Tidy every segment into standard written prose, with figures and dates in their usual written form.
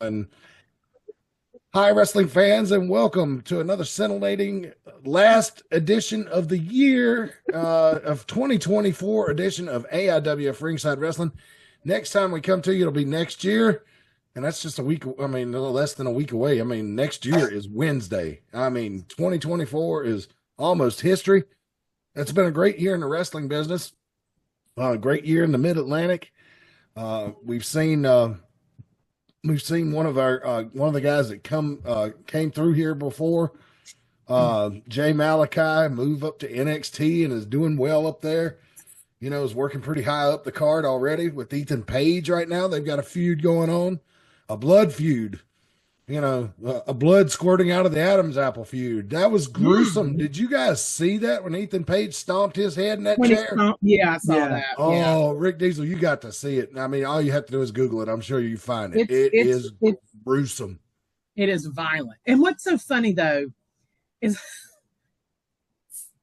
And hi, wrestling fans, and welcome to another scintillating last edition of the year of 2024 edition of AIWF Ringside Wrestling. Next time we come to you, it'll be next year, and that's just a week. I mean, a little less than a week away. I mean, next year is Wednesday. I mean, 2024 is almost history. It's been a great year in the wrestling business. Great year in the Mid Atlantic. We've seen. We've seen one of the guys that came through here before, Jay Malachi, move up to NXT and is doing well up there. You know, is working pretty high up the card already with Ethan Page right now. They've got a feud going on, a blood feud. You know, a blood squirting out of the Adam's apple feud. That was gruesome. Did you guys see that when Ethan Page stomped his head in that When chair? yeah, I saw that. Yeah. Oh, Rick Diesel, you got to see it. I mean, all you have to do is Google it. I'm sure you find it. It's Gruesome. it is violent. And what's so funny though is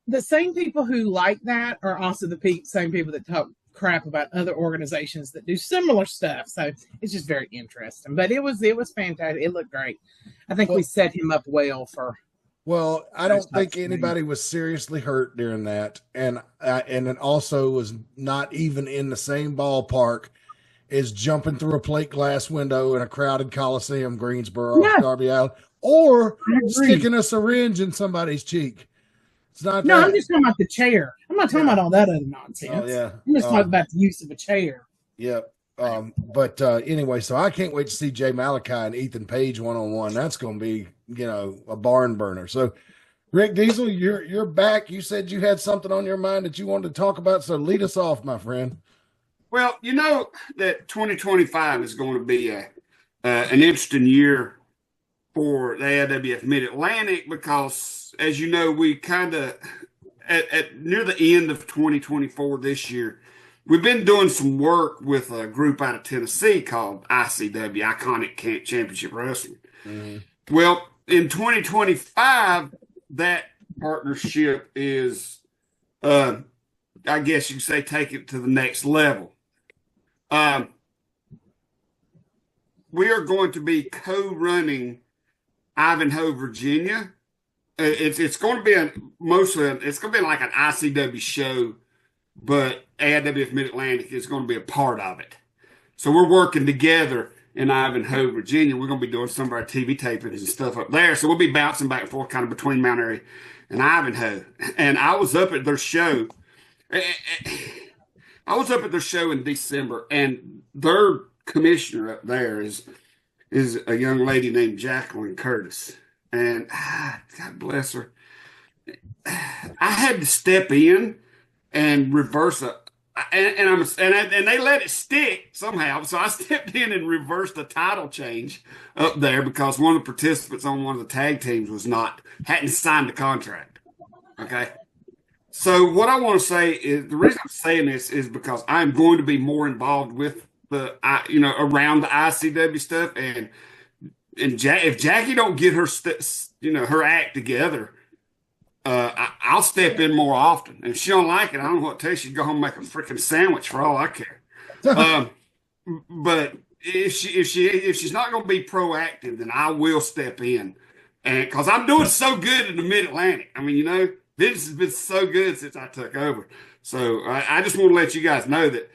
the same people who like that are also the same people that talk crap about other organizations that do similar stuff. So it's just very interesting. But it was fantastic. It looked great. I think we set him up well for. Well, I don't think anybody was seriously hurt during that, and it also was not even in the same ballpark as jumping through a plate glass window in a crowded Coliseum, Greensboro, Yeah, Darby Allin, or I agree. sticking a syringe in somebody's cheek. It's not No, that. I'm just talking about the chair. I'm not talking about all that other nonsense. Oh yeah, I'm just talking about the use of a chair. yeah. But anyway, so I can't wait to see Jay Malachi and Ethan Page one-on-one. That's going to be, a barn burner. So, Rick Diesel, you're back. You said you had something on your mind that you wanted to talk about. So lead us off, my friend. Well, you know that 2025 is going to be an interesting year for the AIWF Mid Atlantic because, as you know, we kind of at near the end of 2024 this year, we've been doing some work with a group out of Tennessee called ICW, Iconic Championship Wrestling. Mm-hmm. Well, in 2025, that partnership is, I guess you could say, take it to the next level. We are going to be co-running Ivanhoe, Virginia. It's going to be it's going to be like an ICW show, but AIWF Mid Atlantic is going to be a part of it. So we're working together in Ivanhoe, Virginia. We're going to be doing some of our TV tapings and stuff up there. So we'll be bouncing back and forth kind of between Mount Airy and Ivanhoe. And I was up at their show. I was up at their show in December, and their commissioner up there is a young lady named Jacqueline Curtis. And God bless her. I had to step in and reverse and they let it stick somehow. So I stepped in and reversed the title change up there because one of the participants on one of the tag teams hadn't signed the contract. Okay. So what I want to say is the reason I'm saying this is because I'm going to be more involved with around the ICW stuff, and if Jackie don't get her her act together, I'll step in more often. And if she don't like it, I don't know what to tell you. She'd go home and make a freaking sandwich for all I care. But if she's not going to be proactive, then I will step in, and because I'm doing so good in the Mid Atlantic. I mean, this has been so good since I took over. So I just want to let you guys know that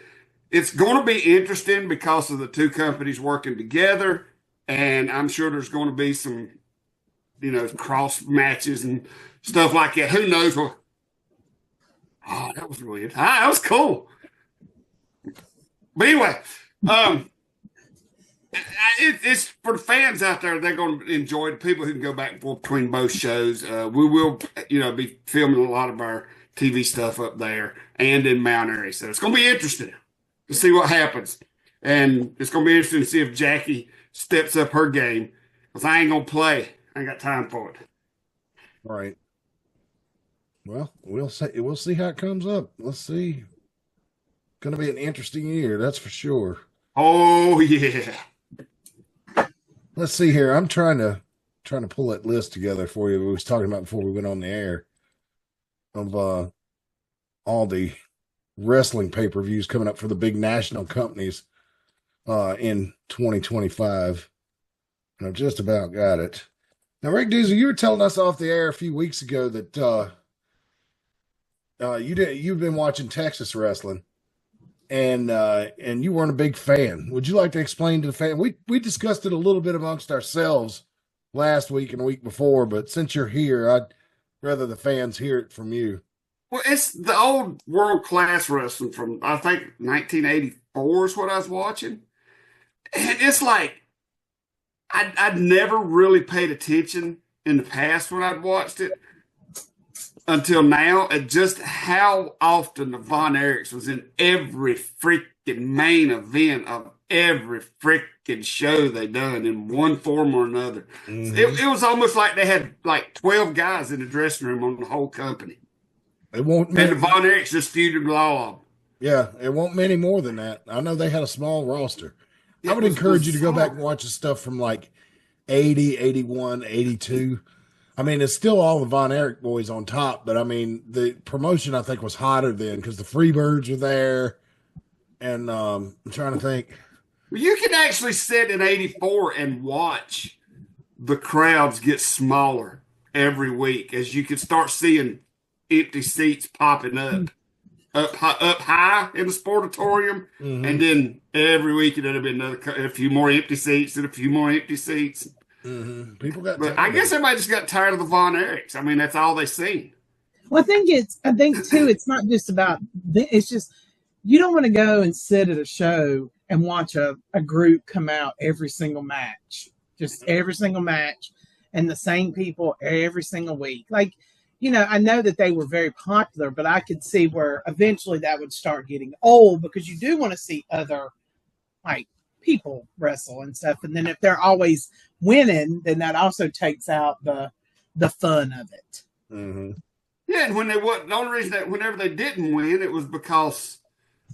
it's going to be interesting because of the two companies working together. And I'm sure there's going to be some, cross matches and stuff like that. Who knows what? Oh, that was weird. That was cool. But anyway, it's for the fans out there. They're going to enjoy it. People who can go back and forth between both shows. We will, be filming a lot of our TV stuff up there and in Mount Airy. So it's going to be interesting to see what happens. And it's going to be interesting to see if Jackie steps up her game, because I ain't going to play. I ain't got time for it. All right. Well, we'll see how it comes up. Let's see. Going to be an interesting year, that's for sure. Oh yeah. Let's see here. I'm trying to pull that list together for you. We was talking about before we went on the air of all the wrestling pay-per-views coming up for the big national companies in 2025. I've just about got it. Now, Rick Diesel, you were telling us off the air a few weeks ago that you've been watching Texas wrestling, and you weren't a big fan. Would you like to explain to the fan? We discussed it a little bit amongst ourselves last week and the week before, but since you're here, I'd rather the fans hear it from you. Well, it's the old world class wrestling from I think 1984 is what I was watching. And it's like I'd never really paid attention in the past when I'd watched it until now, at just how often the Von Erichs was in every freaking main event of every freaking show they done in one form or another. Mm-hmm. It was almost like they had like 12 guys in the dressing room on the whole company. It won't. And the Von Erichs just feuded with all of them. Yeah, it won't many more than that. I know they had a small roster. I It would was encourage you to go bizarre. back and watch the stuff from like 80, 81, 82. I mean, it's still all the Von Erich boys on top, but I mean, the promotion I think was hotter then because the Freebirds were there. And I'm trying to think. You can actually sit in 84 and watch the crowds get smaller every week as you can start seeing empty seats popping up high in the sportatorium, Mm-hmm. and then every week it'll be a few more empty seats and a few more empty seats. Mm-hmm. People got But I guess everybody just got tired of the Von Erichs. I mean, that's all they seen. Well, I think too, it's not just about, it's just, you don't want to go and sit at a show and watch a group come out every single match, just every single match, and the same people every single week. Like, I know that they were very popular, but I could see where eventually that would start getting old because you do want to see other like people wrestle and stuff. And then if they're always winning, then that also takes out the fun of it. Mm-hmm. Yeah, and the only reason that whenever they didn't win, it was because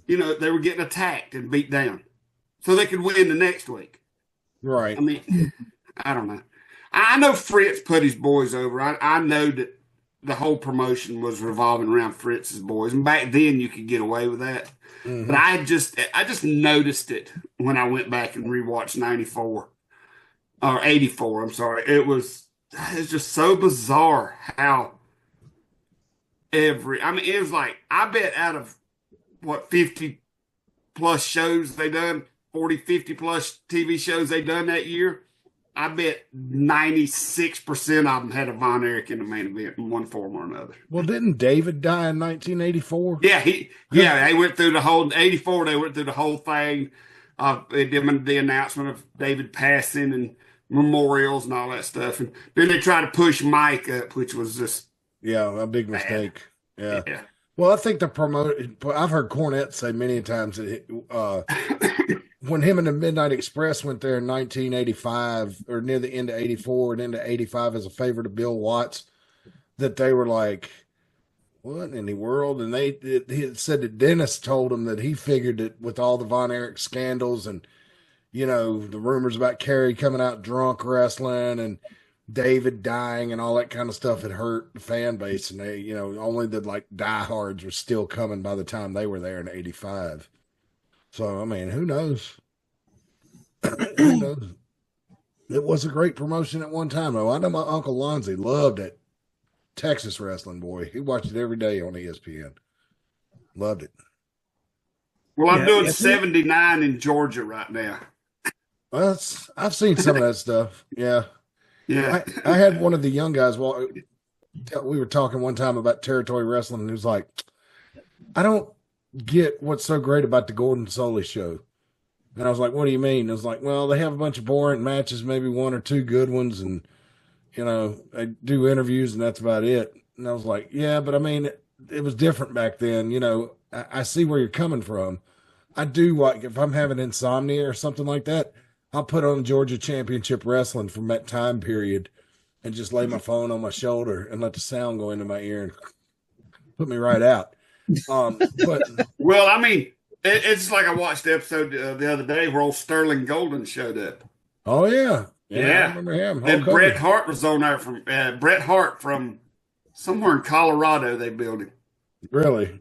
they were getting attacked and beat down, so they could win the next week. Right. I mean, I don't know. I know Fritz put his boys over. I know that the whole promotion was revolving around Fritz's boys, and back then you could get away with that. Mm-hmm. But I just noticed it when I went back and rewatched 94 or 84. I'm sorry. It's just so bizarre how it was like, I bet out of what, 50 plus shows they done, 40, 50 plus TV shows they done that year, I bet 96% of them had a Von Erich in the main event in one form or another. Well, didn't David die in 1984? Yeah, they went through the whole 84. They went through the whole thing of the announcement of David passing and memorials and all that stuff, and then they tried to push Mike up, which was just a big mistake. Yeah. Well, I think I've heard Cornette say many times that when him and the Midnight Express went there in 1985 or near the end of 84 and into 85 as a favor to Bill Watts, that they were like, what in the world? And he said that Dennis told him that he figured that with all the Von Erich scandals and, the rumors about Kerry coming out drunk wrestling and David dying and all that kind of stuff had hurt the fan base. And they, only the like diehards were still coming by the time they were there in 85. So, I mean, who knows? Who knows? It was a great promotion at one time, though. I know my Uncle Lonzy loved it. Texas wrestling, boy. He watched it every day on ESPN. Loved it. Well, I'm doing 79 in Georgia right now. Well, I've seen some of that stuff. Yeah. Yeah. I had one of the young guys. Well, we were talking one time about territory wrestling, and he was like, I don't get what's so great about the Gordon Soley show. And I was like, what do you mean? I was like, well, they have a bunch of boring matches, maybe one or two good ones, and, they do interviews, and that's about it. And I was like, yeah, but I mean, it was different back then. I see where you're coming from. I do like, if I'm having insomnia or something like that, I'll put on Georgia Championship Wrestling from that time period and just lay my phone on my shoulder and let the sound go into my ear and put me right out. But well, I mean, it's like I watched the episode the other day where old Sterling Golden showed up. Oh yeah. Yeah. I remember him. And Bret Hart was on there from Bret Hart from somewhere in Colorado. They built him. Really?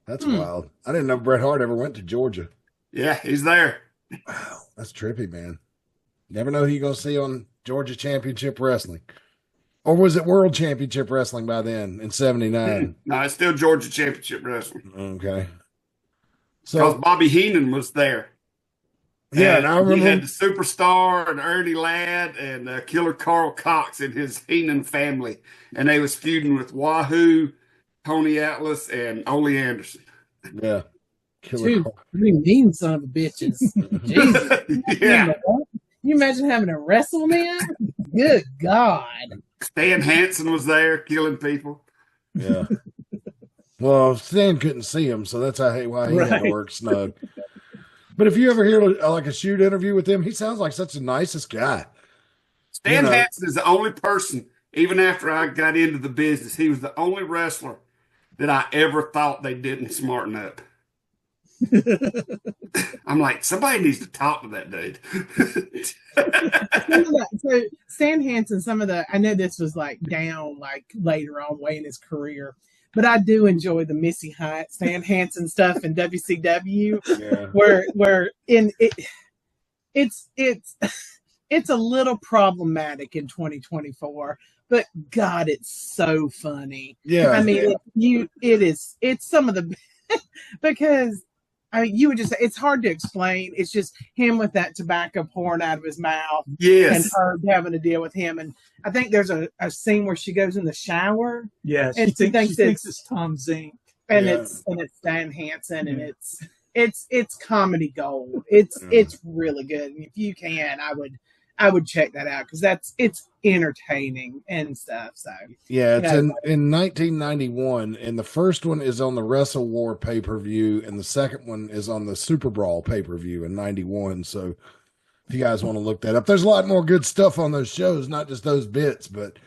That's wild. I didn't know Bret Hart ever went to Georgia. Yeah, he's there. Wow, that's trippy, man. Never know who you're going to see on Georgia Championship Wrestling. Or was it World Championship Wrestling by then in 79? No, it's still Georgia Championship Wrestling. Okay. Because So, Bobby Heenan was there. yeah, and I He remember. had the Superstar and Ernie Ladd and Killer Carl Cox and his Heenan family. And they was feuding with Wahoo, Tony Atlas, and Ole Anderson. Yeah. Killer Two Carl. pretty mean son of a bitches. Jesus. Yeah. Can you imagine having to wrestle them? Good God. Stan Hansen was there killing people. Yeah. Well, Stan couldn't see him, so that's why he had to Right. work snug. But if you ever hear like a shoot interview with him, he sounds like such the nicest guy. Stan Hansen is the only person, even after I got into the business, he was the only wrestler that I ever thought they didn't smarten up. I'm like, somebody needs to talk to that dude. So Stan Hansen, I know this was like down like later on way in his career, but I do enjoy the Missy Hyatt, Stan Hansen stuff in WCW, where it's a little problematic in 2024, but God, it's so funny. Yeah. I mean, it's some of the because. I mean, you would just say it's hard to explain. It's just him with that tobacco pouring out of his mouth. Yes. And her having to deal with him. And I think there's a scene where she goes in the shower. Yeah, and she thinks it's Tom Zink. And it's Stan Hansen, and it's comedy gold. It's really good. And if you can, I would check that out because it's entertaining and stuff. So yeah, it's in 1991, and the first one is on the Wrestle War pay-per-view, and the second one is on the Super Brawl pay-per-view in 91. So if you guys want to look that up, there's a lot more good stuff on those shows, not just those bits. But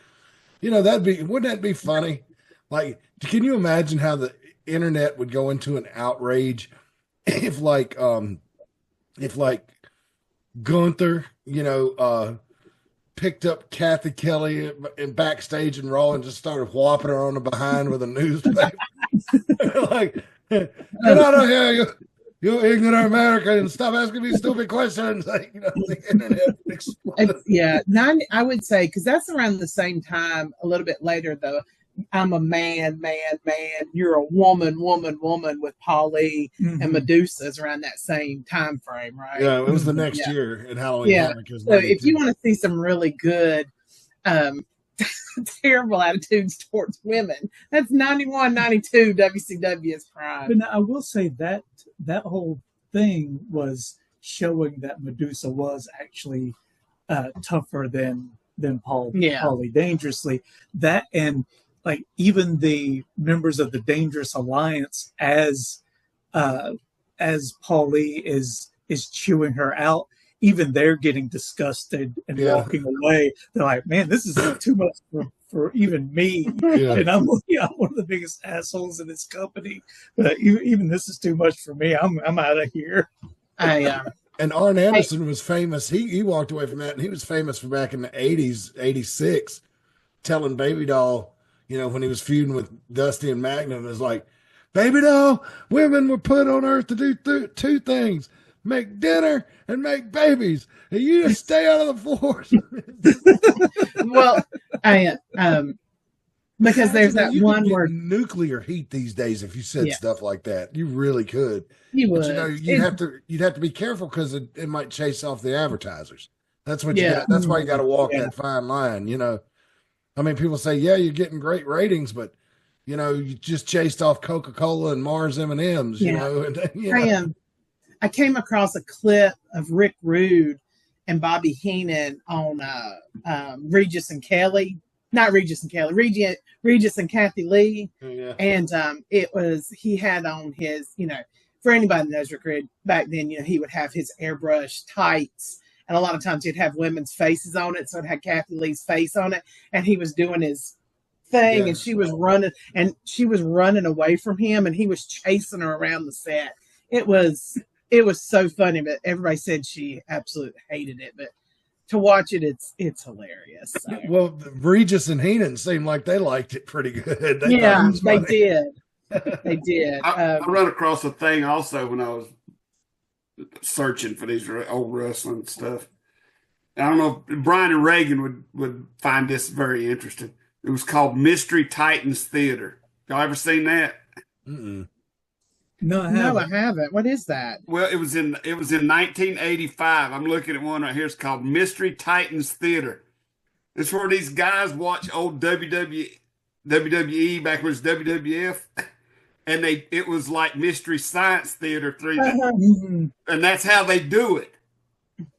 wouldn't that be funny? Like, can you imagine how the internet would go into an outrage if Gunther, picked up Kathy Kelly in backstage in Raw and just started whopping her on the behind with a newspaper. Like, get out of here, you ignorant American, and stop asking me stupid questions. Like, the internet exploded. Yeah, I would say, because that's around the same time, a little bit later, though. I'm a man. You're a woman with Paulie and Medusa's around that same time frame, right? Yeah, it was the next year at Halloween. Yeah. So if you want to see some really good, terrible attitudes towards women, that's 91, 92 WCW's prime. But now, I will say that whole thing was showing that Medusa was actually tougher than Paulie Dangerously. That and like even the members of the Dangerous Alliance, as Paulie is chewing her out, even they're getting disgusted and walking away. They're like, "Man, this is too much for even me." Yeah. And I'm one of the biggest assholes in this company. But even this is too much for me. I'm out of here. And Arn Anderson was famous. He walked away from that, and he was famous for back in the 80s, 86, telling Baby Doll, when he was feuding with Dusty and Magnum, it was like, Baby Doll, women were put on earth to do two things: make dinner and make babies. And you just stay out of the force. Well, because there's that one word nuclear heat these days. If you said stuff like that, you really could. You would. But, you'd have to be careful because it might chase off the advertisers. That's what you got. That's why you got to walk that fine line. I mean, people say, yeah, you're getting great ratings, but you just chased off Coca-Cola and Mars M&Ms. I came across a clip of Rick Rude and Bobby Heenan on Regis and Kelly. Not Regis and Kelly, Regis and Kathy Lee. Yeah. And he had on his, for anybody that knows Rick Rude, back then, he would have his airbrush tights. And a lot of times he'd have women's faces on it. So it had Kathy Lee's face on it. And he was doing his thing and she was running away from him and he was chasing her around the set. It was so funny, but everybody said she absolutely hated it. But to watch it, it's hilarious. So. Well, Regis and Heenan seemed like they liked it pretty good. They did. They did. I ran across a thing also when I was searching for these old wrestling stuff. I don't know if Brian and Reagan would find this very interesting. It was called Mystery Titans Theater. Y'all ever seen that? Mm-mm. No, I No, haven't. I haven't. What is that? Well, it was in 1985. I'm looking at one right here. It's called Mystery Titans Theater. It's where these guys watch old WWE back when it was WWF, and it was like Mystery Science Theater 3D, Mhm. and that's how they do it.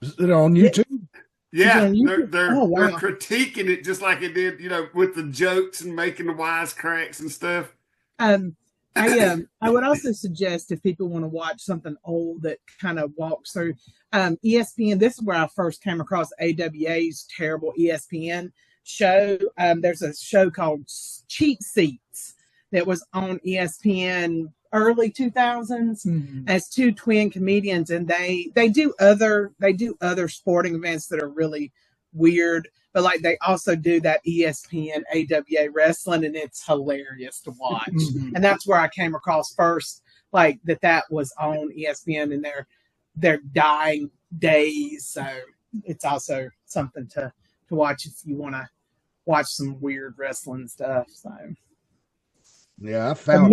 Is it on YouTube? Yeah, on YouTube? they're Oh, wow. they're critiquing it just like it did, with the jokes and making the wisecracks and stuff. I would also suggest if people want to watch something old that kind of walks through ESPN. This is where I first came across AWA's terrible ESPN show. There's a show called Cheap Seats that was on ESPN early 2000s as two twin comedians, and they do other sporting events that are really weird, but like they also do that ESPN AWA wrestling, and it's hilarious to watch. And that's where I came across first, like that was on ESPN in their dying days. So it's also something to watch if you want to watch some weird wrestling stuff. So yeah, I found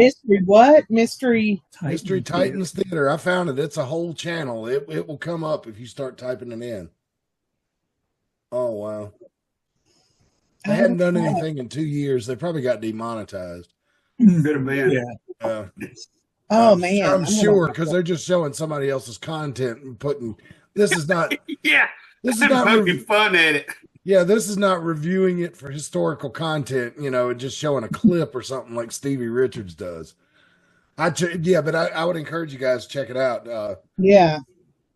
Mystery Titans Theater. I found it. It's a whole channel. It will come up if you start typing it in. Oh wow. They hadn't done anything in 2 years. They probably got demonetized. Could have been. Yeah. Oh man, I'm sure because they're just showing somebody else's content and putting. This is not. Yeah, This is not poking fun at it. Yeah, this is not reviewing it for historical content. And just showing a clip or something like Stevie Richards does. But I would encourage you guys to check it out. Yeah,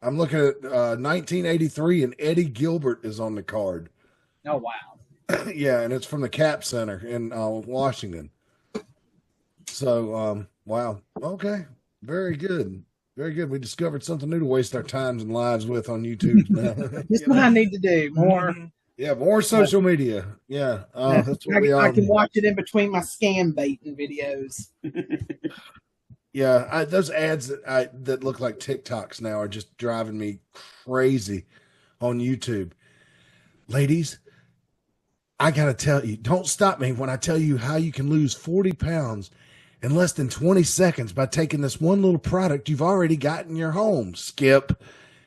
I'm looking at 1983, and Eddie Gilbert is on the card. oh wow. Yeah, and it's from the Cap Center in Washington. So, wow. Okay. Very good. Very good. We discovered something new to waste our times and lives with on YouTube now. That's what I need to do. More. Yeah, more social media. Yeah. That's what we are. I can watch it in between my scam baiting videos. Yeah, those ads that look like TikToks now are just driving me crazy on YouTube. Ladies, I got to tell you, don't stop me when I tell you how you can lose 40 pounds in less than 20 seconds by taking this one little product you've already got in your home, Skip.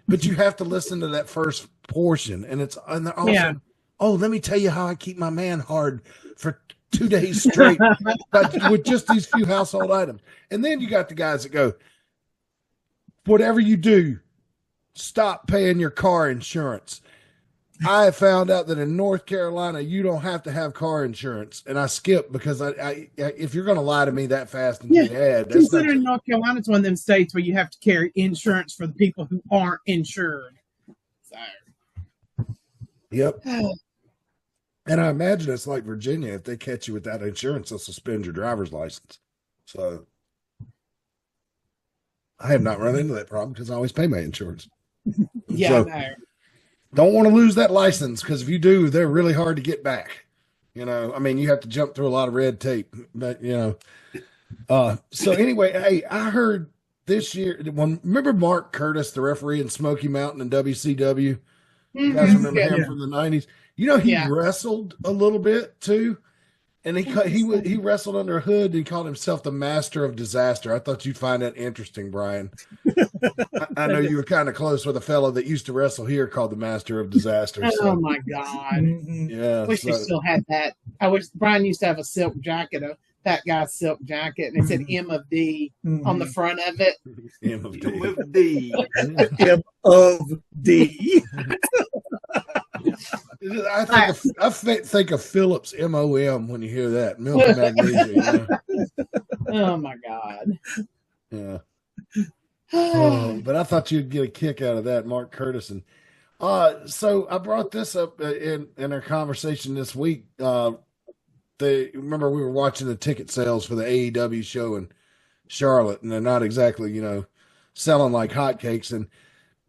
But you have to listen to that first portion. And they're also, oh, let me tell you how I keep my man hard for 2 days straight with just these few household items. And then you got the guys that go, whatever you do, stop paying your car insurance. I have found out that in North Carolina, you don't have to have car insurance. And I skip because I if you're going to lie to me that fast and get ahead, that's considering North Carolina is one of them states where you have to carry insurance for the people who aren't insured. So. Yep. And I imagine it's like Virginia. If they catch you without insurance, they'll suspend your driver's license. So I have not run into that problem because I always pay my insurance. Yeah, so, I know. Don't want to lose that license because if you do, they're really hard to get back. You have to jump through a lot of red tape. But, so anyway, hey, I heard this year, remember Mark Curtis, the referee in Smoky Mountain and WCW? You guys remember him from the 90s? He wrestled a little bit too. And he wrestled under a hood and he called himself the Master of Disaster. I thought you'd find that interesting, Brian. I know you were kind of close with a fellow that used to wrestle here called the Master of Disaster. Oh my God. Yeah. Wish we still had that. I wish Brian used to have a silk jacket, that guy's silk jacket, and it said M of D on the front of it. M of D. M of D. M of D. I think of Phillips MOM when you hear that milk and magnesia. Oh my God! Yeah. But I thought you'd get a kick out of that, Mark Curtis. And so I brought this up in our conversation this week. Remember we were watching the ticket sales for the AEW show in Charlotte, and they're not exactly selling like hotcakes. And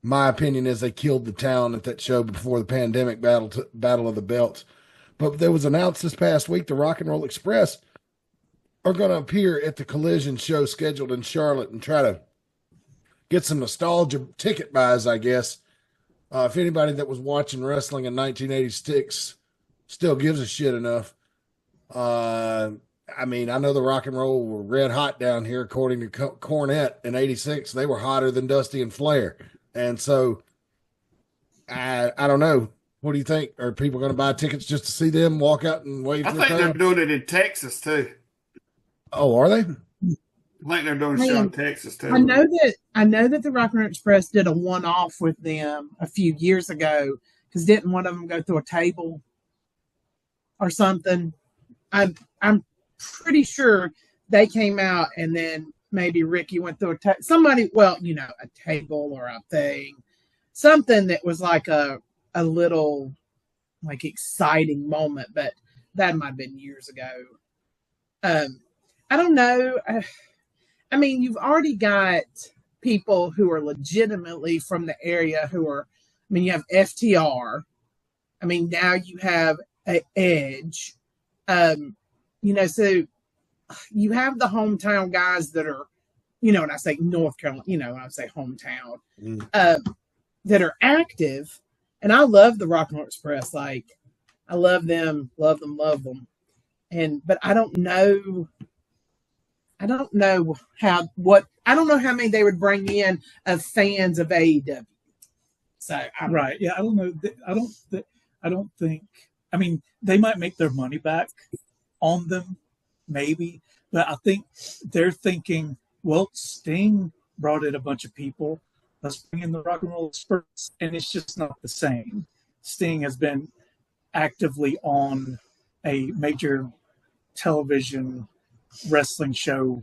my opinion is they killed the town at that show before the pandemic battle of the belts. But there was announced this past week the Rock and Roll Express are going to appear at the Collision show scheduled in Charlotte and try to get some nostalgia ticket buys, I guess, If anybody that was watching wrestling in 1986 still gives a shit enough, I mean, I know the Rock and Roll were red hot down here, according to Cornette in '86. They were hotter than Dusty and Flair, and so I don't know. What do you think? Are people going to buy tickets just to see them walk out and wave? I think they're doing it in Texas too. Oh, are they? I think they're doing a show in Texas too. I know that the Rock and Roll Express did a one-off with them a few years ago, because didn't one of them go through a table or something? I'm pretty sure they came out, and then maybe Ricky went through a table or a thing, something that was like a little like exciting moment, but that might have been years ago. I don't know. I mean, you've already got people who are legitimately from the area you have FTR. I mean, now you have Edge. So you have the hometown guys that are, when I say North Carolina, when I say hometown, that are active. And I love the Rock and Roll Express. Like, I love them. But I don't know how many they would bring in of fans of AEW. So right. Yeah. I don't know. I don't think, I mean, they might make their money back on them, maybe, but I think they're thinking, well, Sting brought in a bunch of people. Let's bring in the Rock and Roll Express, and it's just not the same. Sting has been actively on a major television wrestling show,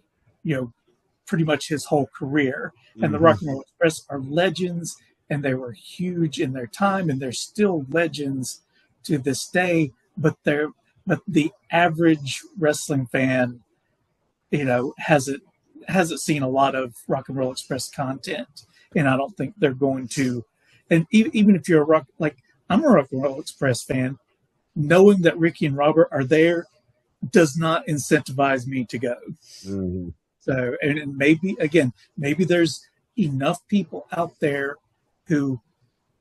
pretty much his whole career. And the Rock and Roll Express are legends, and they were huge in their time, and they're still legends to this day. But the average wrestling fan, hasn't seen a lot of Rock and Roll Express content. And I don't think they're going to. And even if you're I'm a Rock and Roll Express fan, knowing that Ricky and Robert are there does not incentivize me to go. Mm-hmm. So, and maybe there's enough people out there who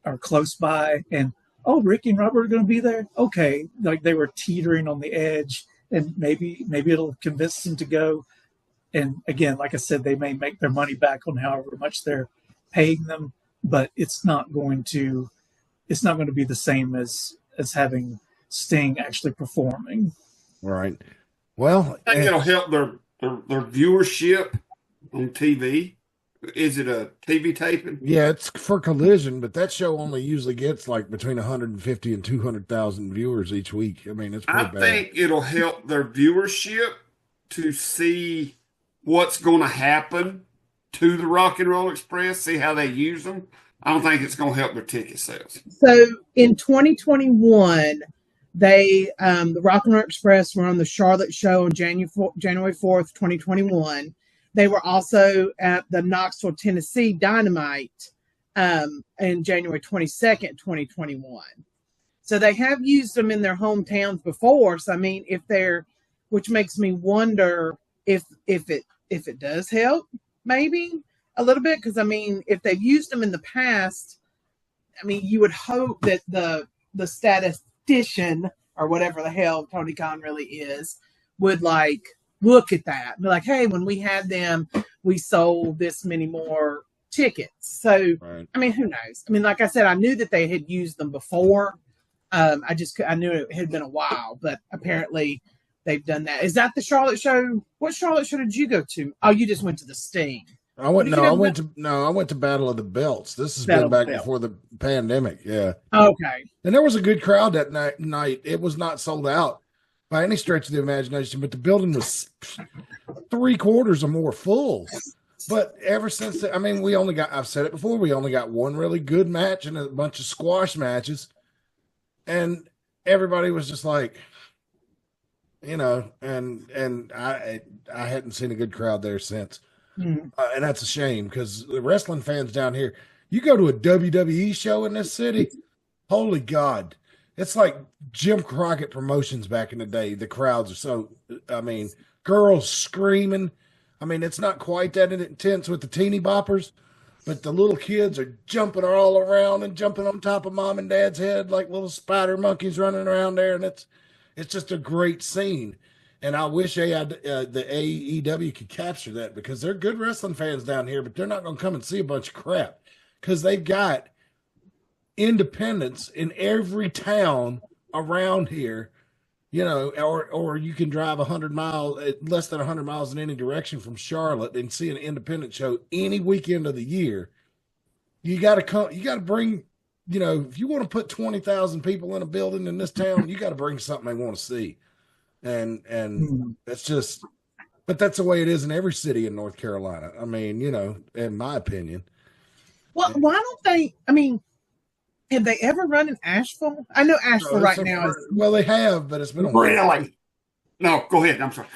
are close by and, oh, Ricky and Robert are going to be there. Okay. Like they were teetering on the edge, and maybe it'll convince them to go. And again, like I said, they may make their money back on however much they're paying them, but it's not going to be the same as having Sting actually performing. Right. Well, I think it'll help their viewership on TV. Is it a TV taping? Yeah, it's for Collision, but that show only usually gets like between 150 and 200,000 viewers each week. I mean, it's pretty bad. I think it'll help their viewership to see what's going to happen to the Rock and Roll Express, see how they use them. I don't think it's going to help their ticket sales. So in 2021, the Rock and Roll Express were on the Charlotte show on January 4th, 2021. They were also at the Knoxville, Tennessee Dynamite in January 22nd, 2021. So they have used them in their hometowns before. So I mean, which makes me wonder if it does help, maybe a little bit, because I mean, if they've used them in the past, I mean, you would hope that the statistician or whatever the hell Tony Khan really is would look at that and be like, hey, when we had them, we sold this many more tickets. So right. I mean, who knows? I mean, like I said, I knew that they had used them before. I knew it had been a while, but apparently they've done that. Is that the Charlotte show? What Charlotte show did you go to? Oh, you just went to the Sting. I went to Battle of the Belts. This has been back before the pandemic. Yeah. Okay. And there was a good crowd that night. It was not sold out by any stretch of the imagination, but the building was 3/4 or more full. But ever since then, I mean, I've said it before, we only got one really good match and a bunch of squash matches. And everybody was just like, and I hadn't seen a good crowd there since. Mm-hmm. And that's a shame, because the wrestling fans down here, you go to a WWE show in this city, holy God, it's like Jim Crockett Promotions back in the day. The crowds are so, I mean, girls screaming. I mean, it's not quite that intense with the teeny boppers, but the little kids are jumping all around and jumping on top of mom and dad's head like little spider monkeys running around there, and it's just a great scene. And I wish the AEW could capture that, because they're good wrestling fans down here, but they're not going to come and see a bunch of crap, because they've got independents in every town around here, or you can drive 100 miles, less than 100 miles in any direction from Charlotte, and see an independent show any weekend of the year. You got to bring, if you want to put 20,000 people in a building in this town, you got to bring something they want to see. And that's just, but that's the way it is in every city in North Carolina. I mean, in my opinion. Well, why don't they? I mean, have they ever run in Asheville? I know Asheville right now is. Well, they have, but it's been a while. Really? No, go ahead. I'm sorry.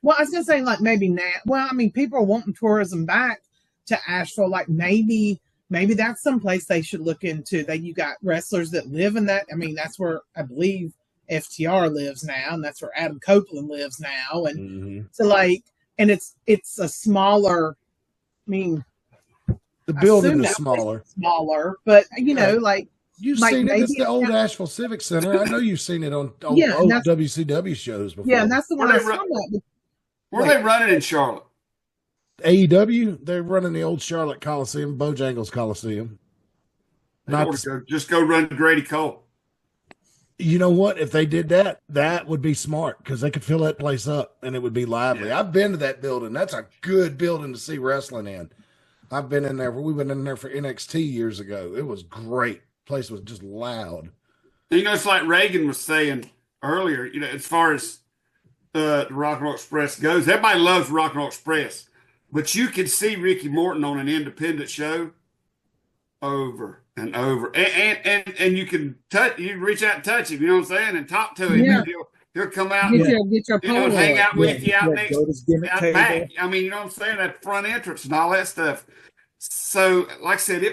Well, I was gonna say like maybe now. Well, I mean, people are wanting tourism back to Asheville. Like maybe that's someplace they should look into. That you got wrestlers that live in that. I mean, that's where I believe FTR lives now, and that's where Adam Copeland lives now, and so like, and it's a smaller. I mean, the building is smaller, but like you've seen it. It's the old Asheville Civic Center. I know you've seen it on old WCW shows before. Yeah, and that's the one I saw. That. Where are they running in Charlotte? AEW. They're running the old Charlotte Coliseum, Bojangles Coliseum. Just go run Grady Cole. You know what? If they did that, that would be smart, because they could fill that place up and it would be lively. Yeah. I've been to that building. That's a good building to see wrestling in. I've been in there. We went in there for NXT years ago. It was great. Place was just loud. It's like Reagan was saying earlier, as far as the Rock and Roll Express goes, everybody loves Rock and Roll Express, but you can see Ricky Morton on an independent show over and over, and you can reach out and touch him, you know what I'm saying, and talk to him. Yeah. He'll come out get your hang out with you out next out back. I mean, you know what I'm saying, that front entrance and all that stuff. So, like I said,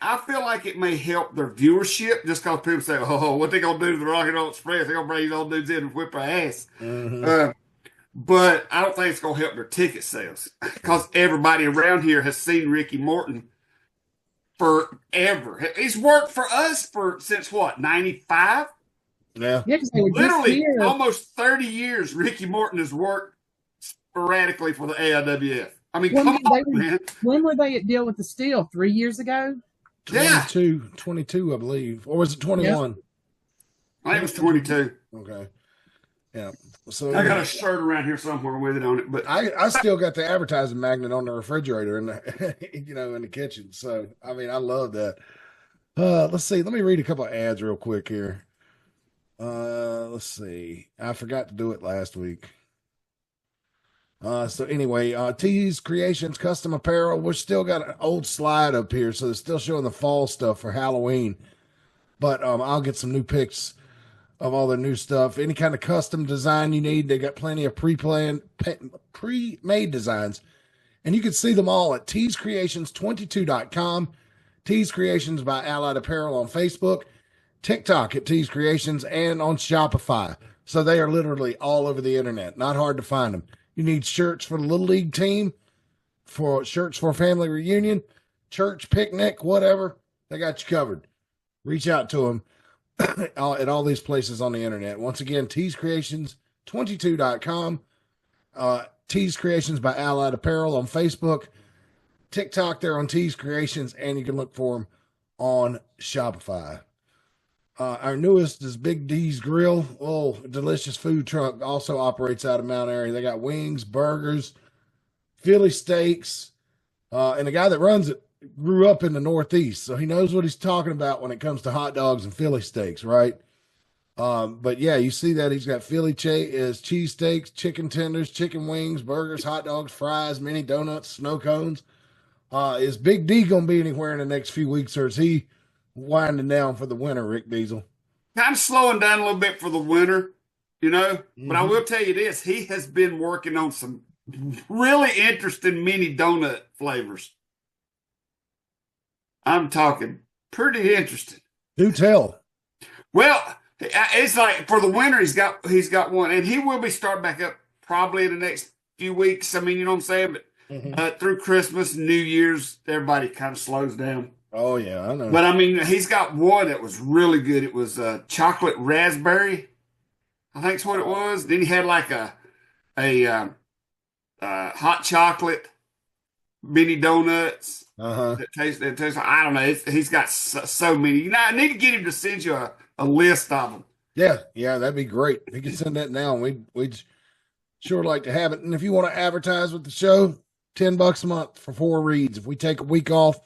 I feel like it may help their viewership, just because people say, oh, what they going to do to the Rock and Roll Express? They're going to bring these old dudes in and whip their ass. Mm-hmm. But I don't think it's going to help their ticket sales, because everybody around here has seen Ricky Morton forever. He's worked for us since what, 95? Yeah. Literally almost 30 years Ricky Morton has worked sporadically for the AIWF. I mean, come on, man. When were they at Deal with the Steel? 3 years ago? 22, I believe. Or was it 21? Yeah. I think it was 22. Okay. Yeah. So I got a shirt around here somewhere with it on it, but I still got the advertising magnet on the refrigerator in the in the kitchen. So I mean, I love that. Let's see. Let me read a couple of ads real quick here. Let's see. I forgot to do it last week. So anyway, Tees Creations Custom Apparel. We're still got an old slide up here, so they're still showing the fall stuff for Halloween. But I'll get some new pics of all their new stuff. Any kind of custom design you need, they got plenty of pre-made designs. And you can see them all at teescreations22.com, Tees Creations by Allied Apparel on Facebook, TikTok at Tees Creations, and on Shopify. So they are literally all over the internet. Not hard to find them. You need shirts for the Little League team, for shirts for a family reunion, church picnic, whatever. They got you covered. Reach out to them at all these places on the internet. Once again, teescreations22.com, Tees Creations by Allied Apparel on Facebook, TikTok, they're on Tees Creations, and you can look for them on Shopify. Our newest is Big D's Grill. Oh, delicious food truck. Also operates out of Mount Airy. They got wings, burgers, Philly steaks. And the guy that runs it grew up in the Northeast, so he knows what he's talking about when it comes to hot dogs and Philly steaks, right? But yeah, you see that he's got Philly cheese steaks, chicken tenders, chicken wings, burgers, hot dogs, fries, mini donuts, snow cones. Is Big D going to be anywhere in the next few weeks, or is he winding down for the winter, Rick Diesel? Kind of slowing down a little bit for the winter, But I will tell you this, he has been working on some really interesting mini donut flavors. I'm talking pretty interesting. Do tell. Well, it's like for the winter, he's got one, and he will be starting back up probably in the next few weeks. I mean, you know what I'm saying? But Through Christmas and New Year's, everybody kind of slows down. Oh yeah, I know. But I mean, he's got one that was really good. It was chocolate raspberry, I think that's what it was. Then he had like a hot chocolate mini donuts that taste. I don't know. He's got so many. You know, I need to get him to send you a list of them. Yeah, that'd be great. He can send that now, and we'd sure like to have it. And if you want to advertise with the show, $10 a month for 4 reads. If we take a week off,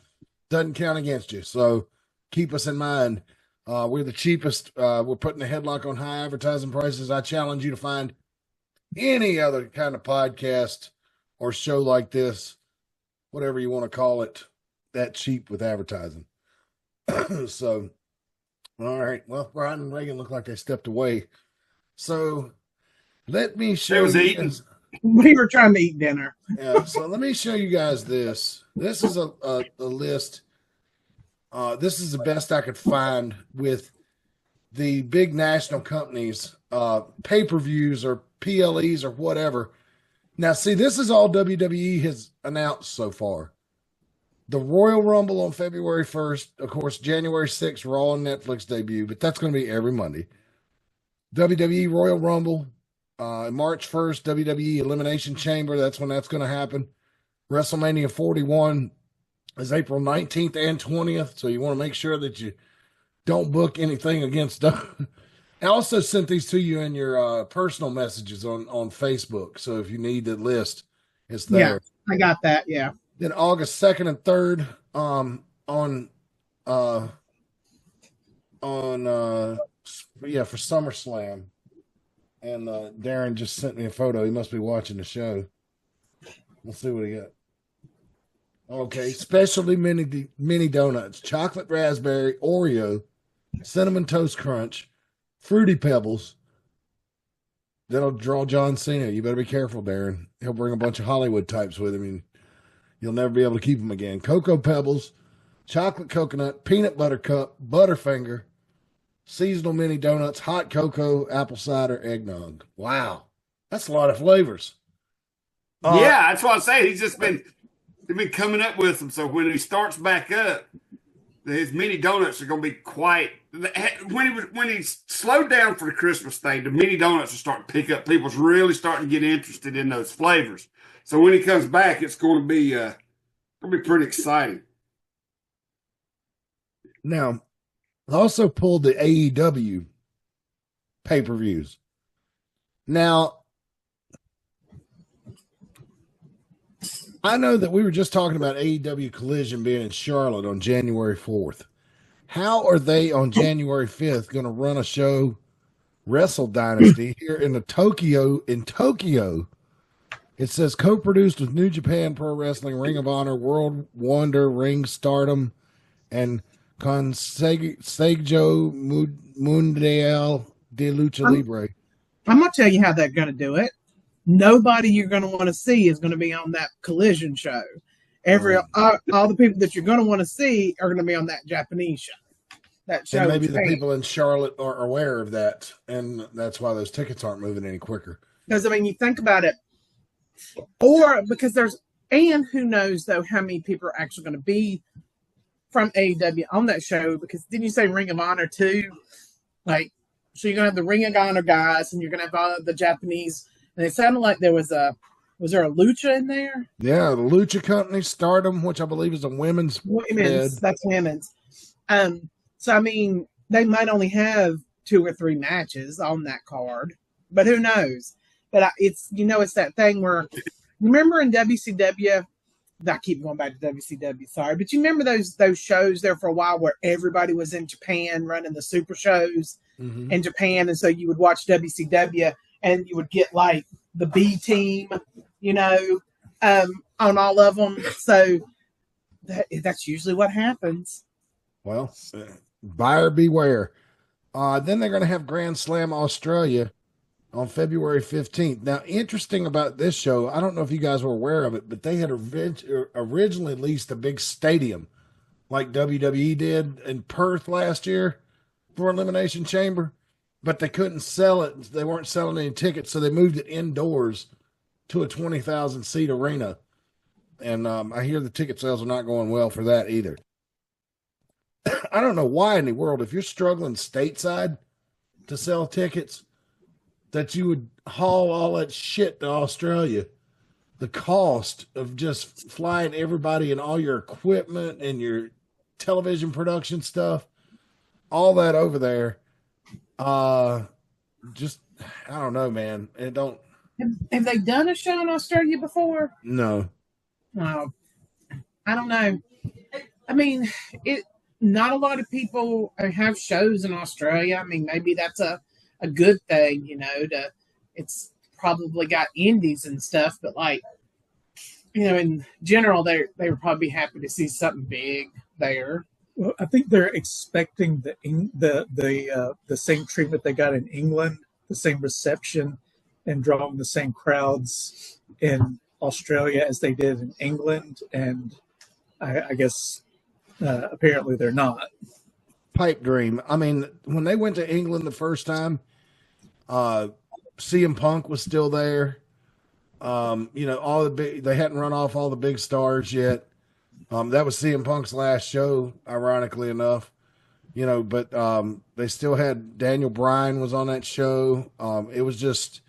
doesn't count against you. So keep us in mind. We're the cheapest. We're putting a headlock on high advertising prices. I challenge you to find any other kind of podcast or show like this, whatever you want to call it, that cheap with advertising. So, all right. Well, Brian and Reagan look like they stepped away. So let me show you guys. We were trying to eat dinner. Yeah, so let me show you guys this. This is a list. This is the best I could find with the big national companies, pay-per-views or PLEs or whatever. Now, see, this is all WWE has announced so far. The Royal Rumble on February 1st, of course, January 6th, Raw and Netflix debut, but that's going to be every Monday. WWE Royal Rumble, March 1st, WWE Elimination Chamber, that's when that's going to happen. WrestleMania 41 is April 19th and 20th, so you want to make sure that you don't book anything against them. I also sent these to you in your personal messages on Facebook, so if you need the list, it's there. Yeah, I got that, yeah. Then August 2nd and 3rd for SummerSlam. And Darren just sent me a photo. He must be watching the show. Let's see what he got. Okay, specialty mini donuts, chocolate raspberry, Oreo, cinnamon toast crunch, fruity pebbles. That'll draw John Cena. You better be careful, Darren. He'll bring a bunch of Hollywood types with him, and you'll never be able to keep them again. Cocoa Pebbles, chocolate coconut, peanut butter cup, Butterfinger, seasonal mini donuts, hot cocoa, apple cider, eggnog. Wow. That's a lot of flavors. Yeah, that's what I'm saying. He's been coming up with them. So when he starts back up, his mini donuts are going to be quite. When he slowed down for the Christmas thing, the mini donuts are starting to pick up. People's really starting to get interested in those flavors. So when he comes back, it's going to be pretty exciting. Now, I also pulled the AEW pay-per-views. Now, I know that we were just talking about AEW Collision being in Charlotte on January 4th. How are they on January 5th going to run a show, Wrestle Dynasty, here in Tokyo? It says co-produced with New Japan Pro Wrestling, Ring of Honor, World Wonder, Ring Stardom, and Consejo Mundial de Lucha Libre. I'm going to tell you how they're going to do it. Nobody you're going to want to see is going to be on that Collision show. All the people that you're going to want to see are going to be on that Japanese show. That show. And maybe the people in Charlotte are aware of that, and that's why those tickets aren't moving any quicker. Because, I mean, you think about it, or because and who knows, though, how many people are actually going to be from AEW on that show, because didn't you say Ring of Honor, too? Like, so you're going to have the Ring of Honor guys, and you're going to have all the Japanese. And it sounded like was there a Lucha in there? Yeah, the Lucha Company, Stardom, which I believe is a women's. That's women's. So, I mean, they might only have 2 or 3 matches on that card, but who knows? But it's that thing where, remember in WCW, I keep going back to WCW, sorry, but you remember those shows there for a while where everybody was in Japan running the super shows in Japan, and so you would watch WCW and you would get like the B team, on all of them. So that's usually what happens. Well, buyer beware. Then they're going to have Grand Slam Australia on February 15th. Now, interesting about this show, I don't know if you guys were aware of it, but they had originally leased a big stadium like WWE did in Perth last year for Elimination Chamber, but they couldn't sell it. They weren't selling any tickets, so they moved it indoors to a 20,000 seat arena. and I hear the ticket sales are not going well for that either. I don't know why in the world, if you're struggling stateside to sell tickets, that you would haul all that shit to Australia. The cost of just flying everybody and all your equipment and your television production stuff, all that over there. Just I don't know, man. It don't. Have they done a show in Australia before? No. I don't know. I mean, it. Not a lot of people have shows in Australia. I mean, maybe that's a good thing, you know. It's probably got indies and stuff, but like, you know, in general, they would probably be happy to see something big there. Well, I think they're expecting the same treatment they got in England, the same reception, and drawing the same crowds in Australia as they did in England. And I guess apparently they're not. Pipe dream. I mean, when they went to England the first time, CM Punk was still there. You know, all the big, they hadn't run off all the big stars yet. That was CM Punk's last show, ironically enough. You know, but they still had Daniel Bryan was on that show. It was just,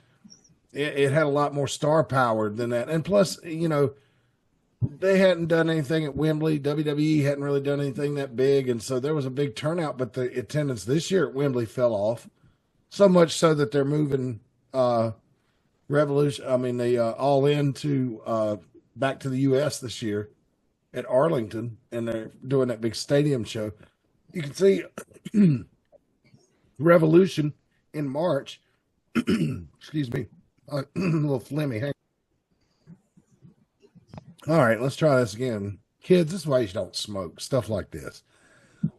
it had a lot more star power than that. And plus, you know, they hadn't done anything at Wembley. WWE hadn't really done anything that big. And so there was a big turnout, but the attendance this year at Wembley fell off. So much so that they're moving Revolution. I mean, they All In to back to the U.S. this year at Arlington, and they're doing that big stadium show. You can see Revolution in March. Excuse me, a little phlegmy. Hang. All right, let's try this again. Kids, this is why you don't smoke. Stuff like this.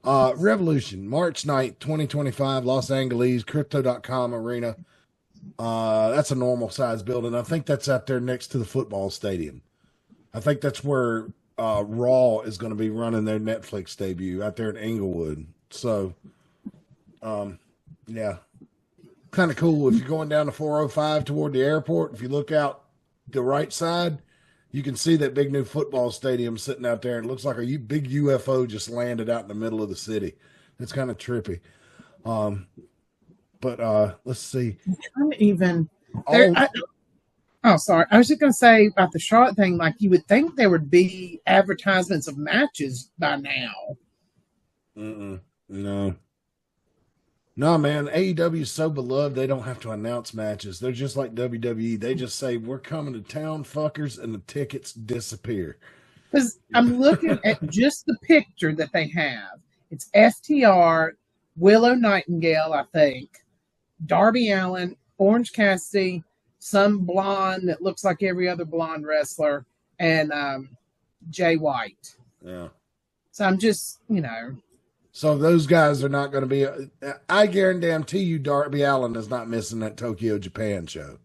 Revolution, March 9th, 2025, Los Angeles, Crypto.com Arena. That's a normal size building. I think that's out there next to the football stadium. I think that's where Raw is going to be running their Netflix debut out there in Inglewood. So, yeah, kind of cool. If you're going down the 405 toward the airport, if you look out the right side, you can see that big new football stadium sitting out there. It looks like a big UFO just landed out in the middle of the city. It's kind of trippy. But let's see. I'm even. Sorry. I was just going to say about the Charlotte thing. Like, you would think there would be advertisements of matches by now. No. No, man. AEW is so beloved, they don't have to announce matches. They're just like WWE. They just say, we're coming to town, fuckers, and the tickets disappear. Because I'm looking at just the picture that they have. It's FTR, Willow Nightingale, I think, Darby Allin, Orange Cassidy, some blonde that looks like every other blonde wrestler, and Jay White. Yeah. So I'm just, you know. So those guys are not going to be. I guarantee you, Darby Allin is not missing that Tokyo, Japan show.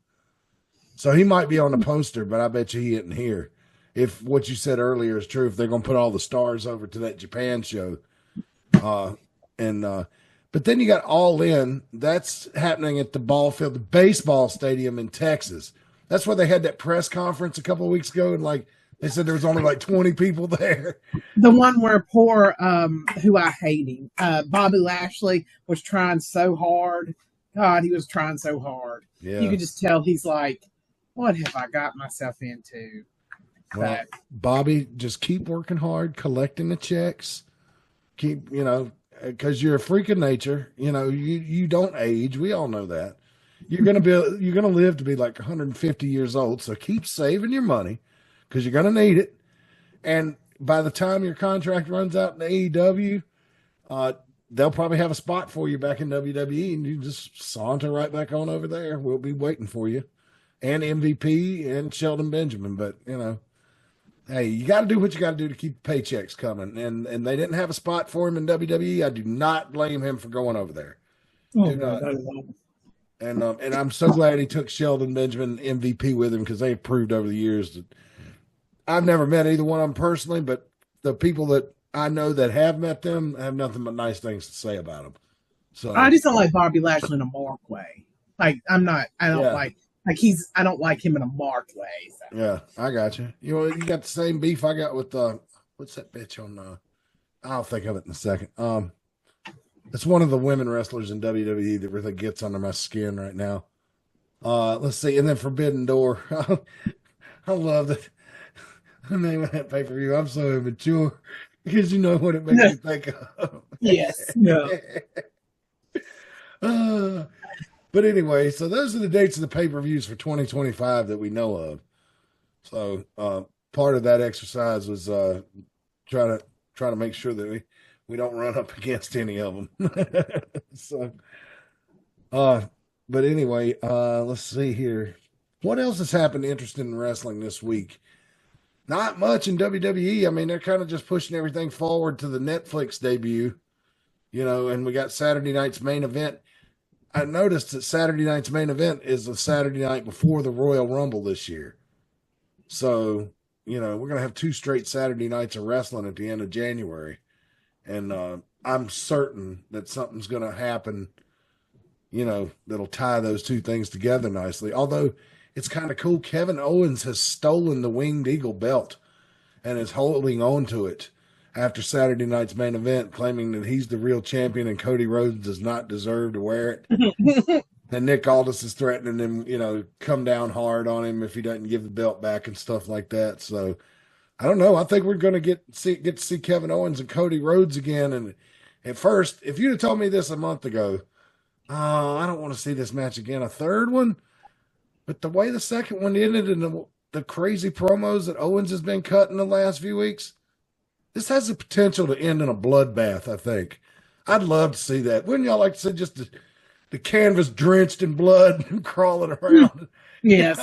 So he might be on the poster, but I bet you he isn't here. If what you said earlier is true, if they're going to put all the stars over to that Japan show, but then you got All In. That's happening at the ball field, the baseball stadium in Texas. That's where they had that press conference a couple of weeks ago, and like they said, there was only like 20 people there. The one where poor, who I hate him, Bobby Lashley was trying so hard. God, he was trying so hard. Yeah. You could just tell he's like, what have I got myself into? Well, Bobby, just keep working hard, collecting the checks. Keep, you know, because you're a freak of nature. You know, you don't age. We all know that. You're gonna live to be like 150 years old. So keep saving your money, because you're going to need it. And by the time your contract runs out in AEW, they'll probably have a spot for you back in WWE, and you just saunter right back on over there. We'll be waiting for you. And MVP and Sheldon Benjamin. But, you know, hey, you got to do what you got to do to keep the paychecks coming. And they didn't have a spot for him in WWE. I do not blame him for going over there. And I'm so glad he took Sheldon Benjamin MVP with him, because they've proved over the years that I've never met either one of them personally, but the people that I know that have met them have nothing but nice things to say about them. So I just don't like Bobby Lashley in a Mark way. Like, I don't like Like I don't like him in a marked way. So. Yeah, I got you. You got the same beef I got with what's that bitch on? I'll think of it in a second. It's one of the women wrestlers in WWE that really gets under my skin right now. Let's see, and then Forbidden Door. I love the name of that pay-per-view. I'm so immature because you know what it makes me think of. Yes. Yeah. But anyway, so those are the dates of the pay-per-views for 2025 that we know of. So part of that exercise was try to make sure that we don't run up against any of them. So, but anyway, let's see here. What else has happened interesting in wrestling this week? Not much in WWE. I mean, they're kind of just pushing everything forward to the Netflix debut, and we got Saturday night's main event. I noticed that Saturday night's main event is the Saturday night before the Royal Rumble this year. So, we're going to have 2 straight Saturday nights of wrestling at the end of January. And I'm certain that something's going to happen, that'll tie those 2 things together nicely. Although it's kind of cool. Kevin Owens has stolen the Winged Eagle belt and is holding on to it after Saturday night's main event, claiming that he's the real champion and Cody Rhodes does not deserve to wear it. And Nick Aldis is threatening him, come down hard on him if he doesn't give the belt back and stuff like that. So I don't know. I think we're going to get to see Kevin Owens and Cody Rhodes again. And at first, if you'd have told me this a month ago, I don't want to see this match again. A third one? But the way the second one ended and the crazy promos that Owens has been cutting the last few weeks, this has the potential to end in a bloodbath, I think. I'd love to see that. Wouldn't y'all like to see just the canvas drenched in blood and crawling around? Yes.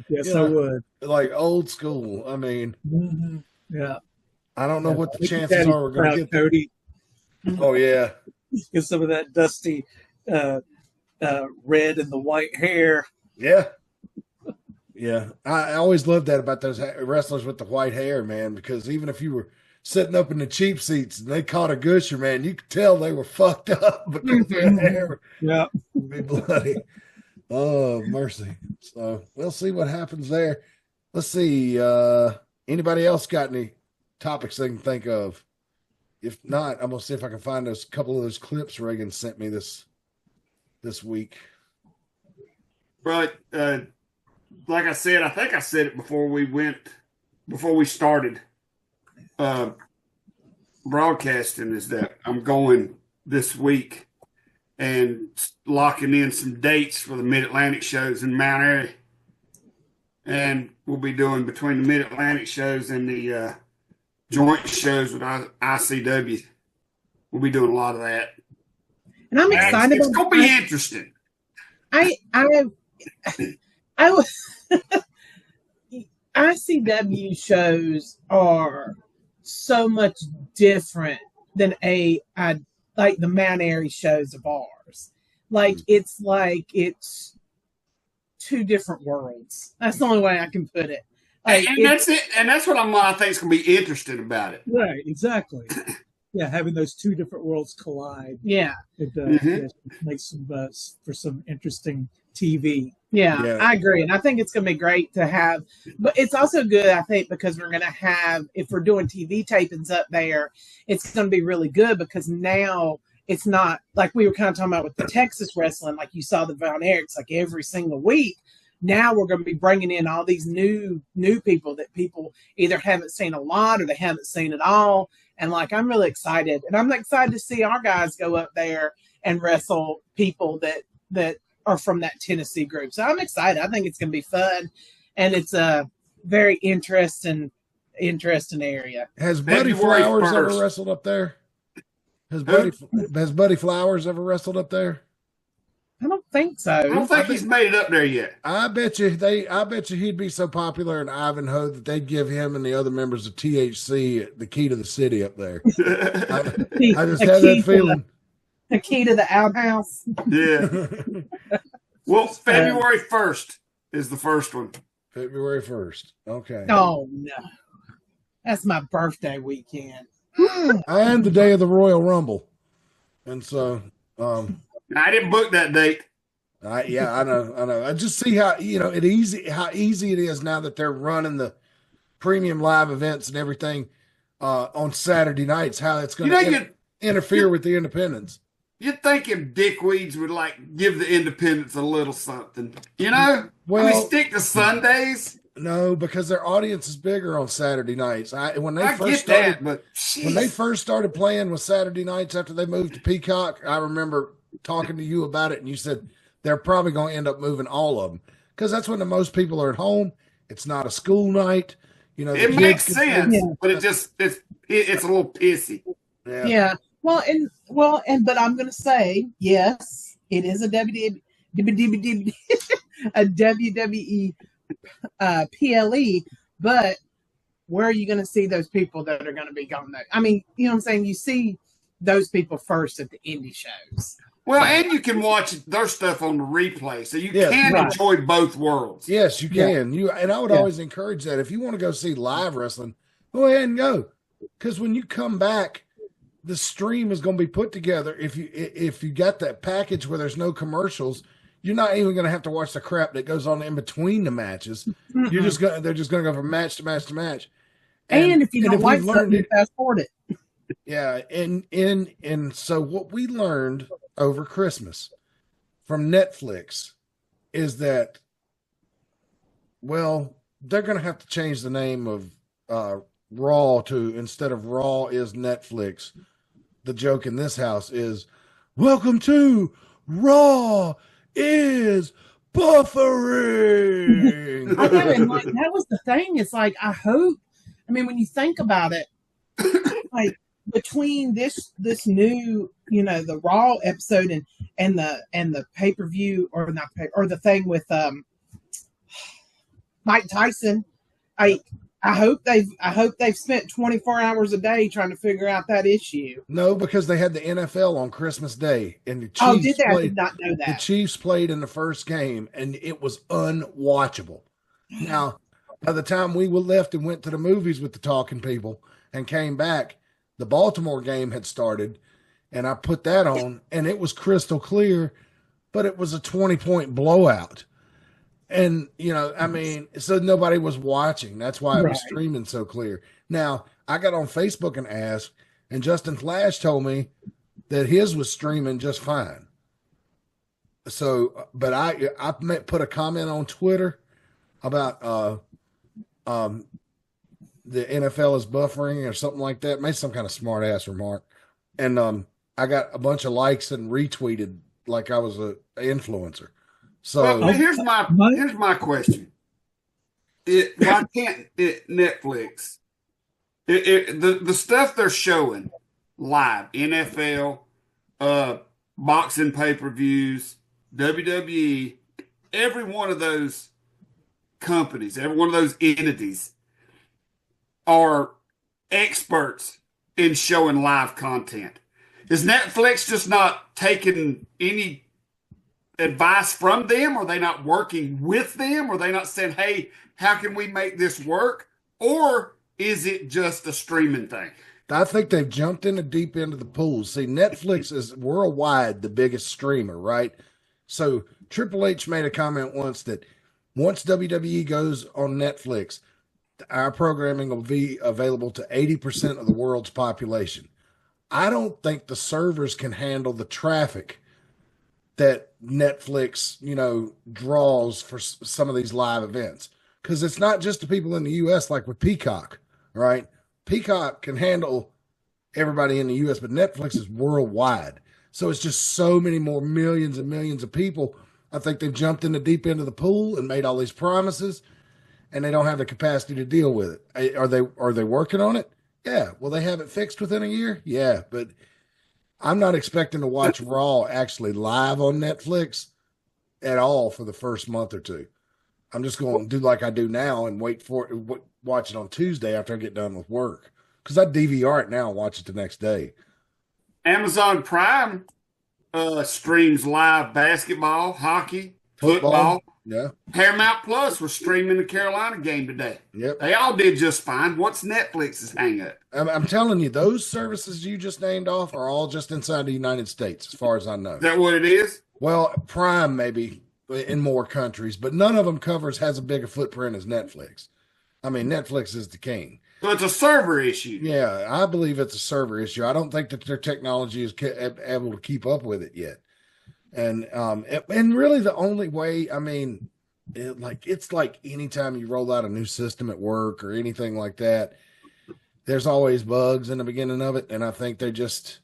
Yes, I would. Like old school. I mean, yeah. I don't know what the chances are we're going to get. Cody. Oh, yeah. Get some of that dusty red and the white hair. Yeah. Yeah. I always loved that about those wrestlers with the white hair, man, because even if you were sitting up in the cheap seats and they caught a gusher, man, you could tell they were fucked up because their hair would be bloody. Oh, mercy. So we'll see what happens there. Let's see. Anybody else got any topics they can think of? If not, I'm going to see if I can find a couple of those clips Reagan sent me this week. But like I said, I think I said it before we started broadcasting, is that I'm going this week and locking in some dates for the Mid-Atlantic shows in Mount Airy. And we'll be doing between the Mid-Atlantic shows and the joint shows with ICW. We'll be doing a lot of that. And I'm excited. It's going to be interesting. ICW shows are so much different than like the Mount Airy shows of ours. It's 2 different worlds. That's the only way I can put it. And that's it. And that's what I think is going to be interesting about it. Right, exactly. Yeah, having those 2 different worlds collide. Yeah. It makes for some interesting TV. Yeah, I agree. And I think it's going to be great to have, but it's also good, I think, because we're going to have, if we're doing TV tapings up there, it's going to be really good because now it's not like we were kind of talking about with the Texas wrestling, like you saw the Von Erichs like every single week. Now we're going to be bringing in all these new people that people either haven't seen a lot or they haven't seen at all. And like, I'm really excited. And I'm excited to see our guys go up there and wrestle people that are from that Tennessee group. So I'm excited. I think it's going to be fun. And it's a very interesting area. Has Buddy Flowers ever wrestled up there? Has Buddy Flowers ever wrestled up there? I don't think so. I don't think he's made it up there yet. I bet you he'd be so popular in Ivanhoe that they'd give him and the other members of THC the key to the city up there. I just had that feeling. The key to the outhouse. Yeah. Well, February 1st is the first one. February 1st. Okay. Oh, no. That's my birthday weekend. And the day of the Royal Rumble. And so... I didn't book that date. Yeah, I know. I just see how how easy it is now that they're running the premium live events and everything on Saturday nights. How it's going to interfere with the independents. You'd think if dickweeds would like give the independents a little something, you know? Well, I mean, stick to Sundays. No, because their audience is bigger on Saturday nights. When they first started playing with Saturday nights after they moved to Peacock, I remember talking to you about it, and you said they're probably going to end up moving all of them because that's when the most people are at home. It's not a school night, you know. It makes sense, but it's a little pissy. Yeah. Well, but I'm going to say yes, it is a WWE PLE, but where are you going to see those people that are going to be going there? I mean, you know what I'm saying? You see those people first at the indie shows. Well, and you can watch their stuff on the replay, so you can enjoy both worlds. Yes, you can. And I would always encourage that. If you want to go see live wrestling, go ahead and go, because when you come back, the stream is going to be put together. If you got that package where there's no commercials, you're not even going to have to watch the crap that goes on in between the matches. Mm-hmm. They're just going to go from match to match to match. And if you don't like something, you fast forward it. Yeah, and so what we learned over Christmas from Netflix is that, well, they're going to have to change the name of Raw to, instead of Raw is Netflix. The joke in this house is, welcome to Raw is buffering. I know, and like that was the thing. It's like I mean, when you think about it, like between this new, you know, the Raw episode and the pay-per-view or the thing with Mike Tyson, I hope they've spent 24 hours a day trying to figure out that issue. No, because they had the NFL on Christmas Day, and the Chiefs did they? I did not know that. The Chiefs played in the first game, and it was unwatchable. Now, by the time we left and went to the movies with the talking people and came back, the Baltimore game had started, and I put that on, and it was crystal clear, but it was a 20-point blowout. And, you know, I mean, so nobody was watching. That's why it was streaming so clear. Now, I got on Facebook and asked, and Justin Flash told me that his was streaming just fine. So, but I put a comment on Twitter about the NFL is buffering or something like that. Made some kind of smart ass remark. And I got a bunch of likes and retweeted like I was an influencer. So here's my question. Why can't Netflix the stuff they're showing live, NFL, boxing pay-per-views, WWE, every one of those companies, every one of those entities are experts in showing live content. Is Netflix just not taking any advice from them? Are they not working with them? Are they not saying, hey, how can we make this work? Or is it just a streaming thing? I think they've jumped in the deep end of the pool. See, Netflix is worldwide the biggest streamer, right? So Triple H made a comment once that once WWE goes on Netflix, our programming will be available to 80% of the world's population. I don't think the servers can handle the traffic that Netflix, you know, draws for some of these live events. Because it's not just the people in the U.S. like with Peacock, right? Peacock can handle everybody in the U.S., but Netflix is worldwide. So it's just so many more millions and millions of people. I think they've jumped in the deep end of the pool and made all these promises, and they don't have the capacity to deal with it. Are they working on it? Yeah. Will they have it fixed within a year? Yeah, but I'm not expecting to watch Raw actually live on Netflix at all for the first month or two. I'm just going to do like I do now and wait for it, watch it on Tuesday after I get done with work. Because I DVR it now and watch it the next day. Amazon Prime streams live basketball, hockey, football. Yeah. Paramount Plus was streaming the Carolina game today. Yep. They all did just fine. What's Netflix's hang up? I'm telling you, those services you just named off are all just inside the United States, as far as I know. Is that what it is? Well, Prime maybe in more countries, but none of them has a bigger footprint as Netflix. I mean, Netflix is the king. So it's a server issue. Yeah, I believe it's a server issue. I don't think that their technology is able to keep up with it yet. And really the only way, I mean, it's like anytime you roll out a new system at work or anything like that, there's always bugs in the beginning of it. And I think they're just,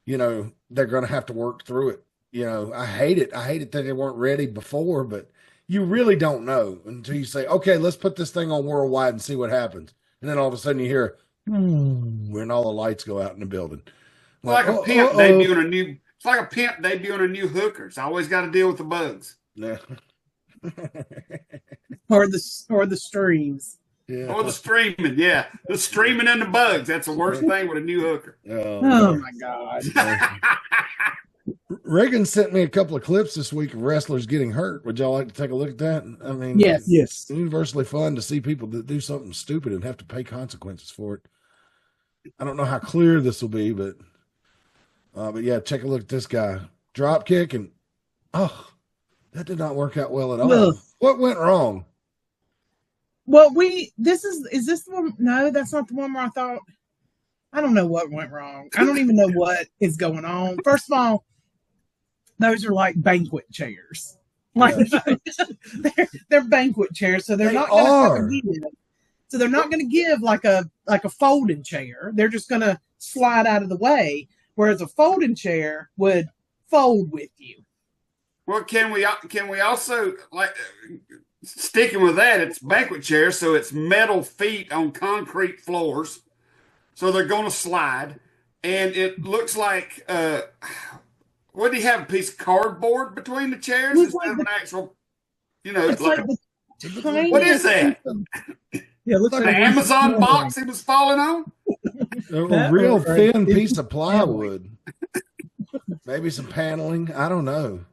they're going to have to work through it. I hate it. I hate it that they weren't ready before, but you really don't know until you say, okay, let's put this thing on worldwide and see what happens. And then all of a sudden you hear, when all the lights go out in the building. Like a pimp debuting a new. It's like a pimp debuting a new hooker. It's always got to deal with the bugs. Yeah. or the streams. Yeah. Or the streaming, yeah. The streaming and the bugs. That's the worst thing with a new hooker. Oh my God. Reagan sent me a couple of clips this week of wrestlers getting hurt. Would y'all like to take a look at that? I mean, yes. It's universally fun to see people that do something stupid and have to pay consequences for it. I don't know how clear this will be, but yeah, take a look at this guy. Drop kick and that did not work out well at all. Ugh. What went wrong? Well, is this the one? No, that's not the one where I don't know what went wrong. I don't even know what is going on. First of all, those are like banquet chairs. Like they're banquet chairs, so they're not going to give. So they're not going to give like a folding chair. They're just going to slide out of the way, whereas a folding chair would fold with you. Well, can we also, like, sticking with that? It's banquet chairs, so it's metal feet on concrete floors, so they're going to slide, and it looks like what do you have? A piece of cardboard between the chairs instead of an actual, what is that? Yeah, it looks like an Amazon box he was falling on. A real thin piece of plywood. Maybe some paneling. I don't know.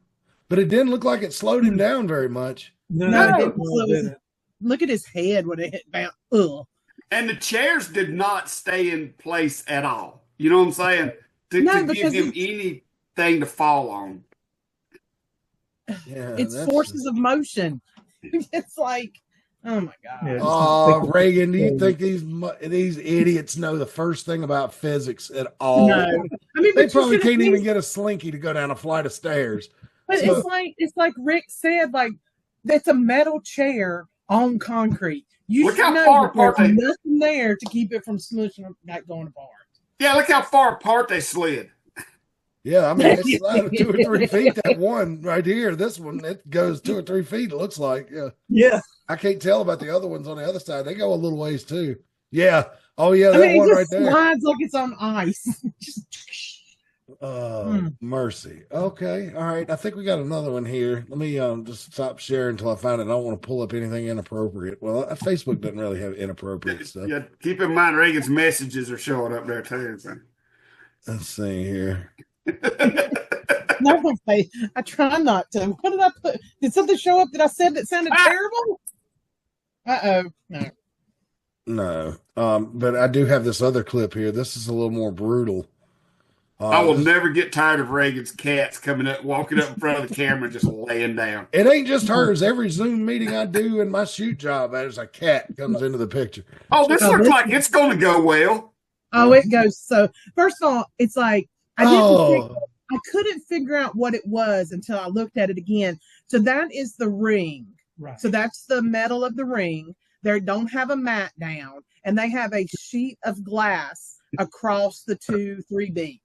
But it didn't look like it slowed him down very much. No, it didn't. Look at his head when it hit down. Ugh. And the chairs did not stay in place at all. You know what I'm saying? To give him anything to fall on. Yeah, it's forces of motion. It's like, oh my God. Yeah, oh, Reagan, do you think these idiots know the first thing about physics at all? No. I mean, they probably can't even get a slinky to go down a flight of stairs. But it's like Rick said, like, that's a metal chair on concrete. You should know there's nothing there to keep it from smushing or not going apart. Yeah, look how far apart they slid. Yeah, I mean, it's slid 2 or 3 feet. That one right here, this one, it goes 2 or 3 feet, it looks like. Yeah. I can't tell about the other ones on the other side. They go a little ways too. Yeah. Oh, yeah, that one right there. It slides like it's on ice. Mercy. Okay. All right. I think we got another one here. Let me just stop sharing until I find it. I don't want to pull up anything inappropriate. Well, Facebook doesn't really have inappropriate stuff. Yeah. Keep in mind, Reagan's messages are showing up there too. So. Let's see here. No, I try not to. What did I put? Did something show up that I said that sounded terrible? No. But I do have this other clip here. This is a little more brutal. I will never get tired of Reagan's cats walking up in front of the camera, just laying down. It ain't just hers. Every Zoom meeting I do in my shoot job, there's a cat comes into the picture. Oh, this looks like it's going to go well. Oh, it goes so. First of all, it's like I couldn't figure out what it was until I looked at it again. So that is the ring. Right. So that's the metal of the ring. They don't have a mat down, and they have a sheet of glass across the 2-3 beams.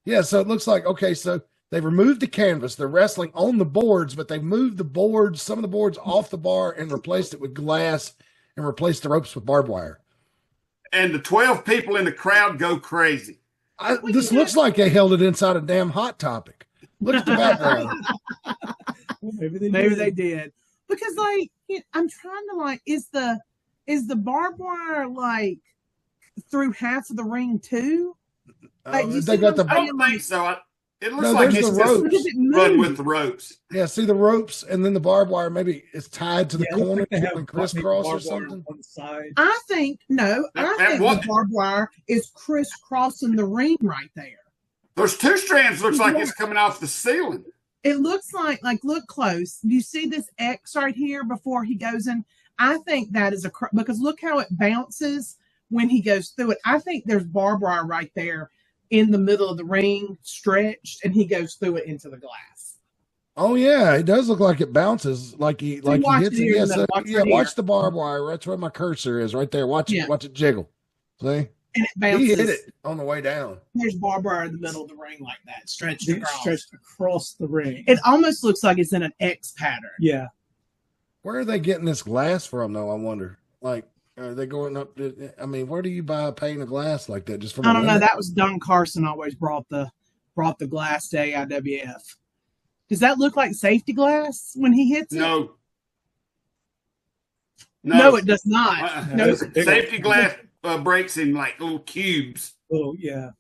Yeah, so it looks like, okay, so they've removed the canvas. They're wrestling on the boards, but they've moved the boards, some of the boards off the bar and replaced it with glass and replaced the ropes with barbed wire. And the 12 people in the crowd go crazy. This looks like they held it inside a damn Hot Topic. Look at the background. Maybe they did. Because, like, I'm trying to, is the barbed wire, through half of the ring, too? They got the. I don't think so. It looks like it's just run with the ropes. Yeah, see the ropes, and then the barbed wire maybe is tied to the corner and crisscross or something. On the side. I think the barbed wire is crisscrossing the ring right there. There's 2 strands. Looks like it's coming off the ceiling. It looks like look close. Do you see this X right here before he goes in? I think that is because look how it bounces when he goes through it. I think there's barbed wire right there in the middle of the ring, stretched, and he goes through it into the glass. Oh yeah, it does look like it bounces, like he hits it. Yeah, so, watch the barbed wire. That's where my cursor is, right there. Watch it jiggle. See? And it bounces. He hit it on the way down. There's barbed wire in the middle of the ring like that, stretched across the ring. It almost looks like it's in an X pattern. Yeah. Where are they getting this glass from, though? I wonder. Like, are they going up? I mean, where do you buy a pane of glass like that? Just from? I don't know. That was Don Carson always brought the glass to AIWF. Does that look like safety glass when he hits it? No, it does not. No, safety glass breaks in like little cubes. Oh yeah,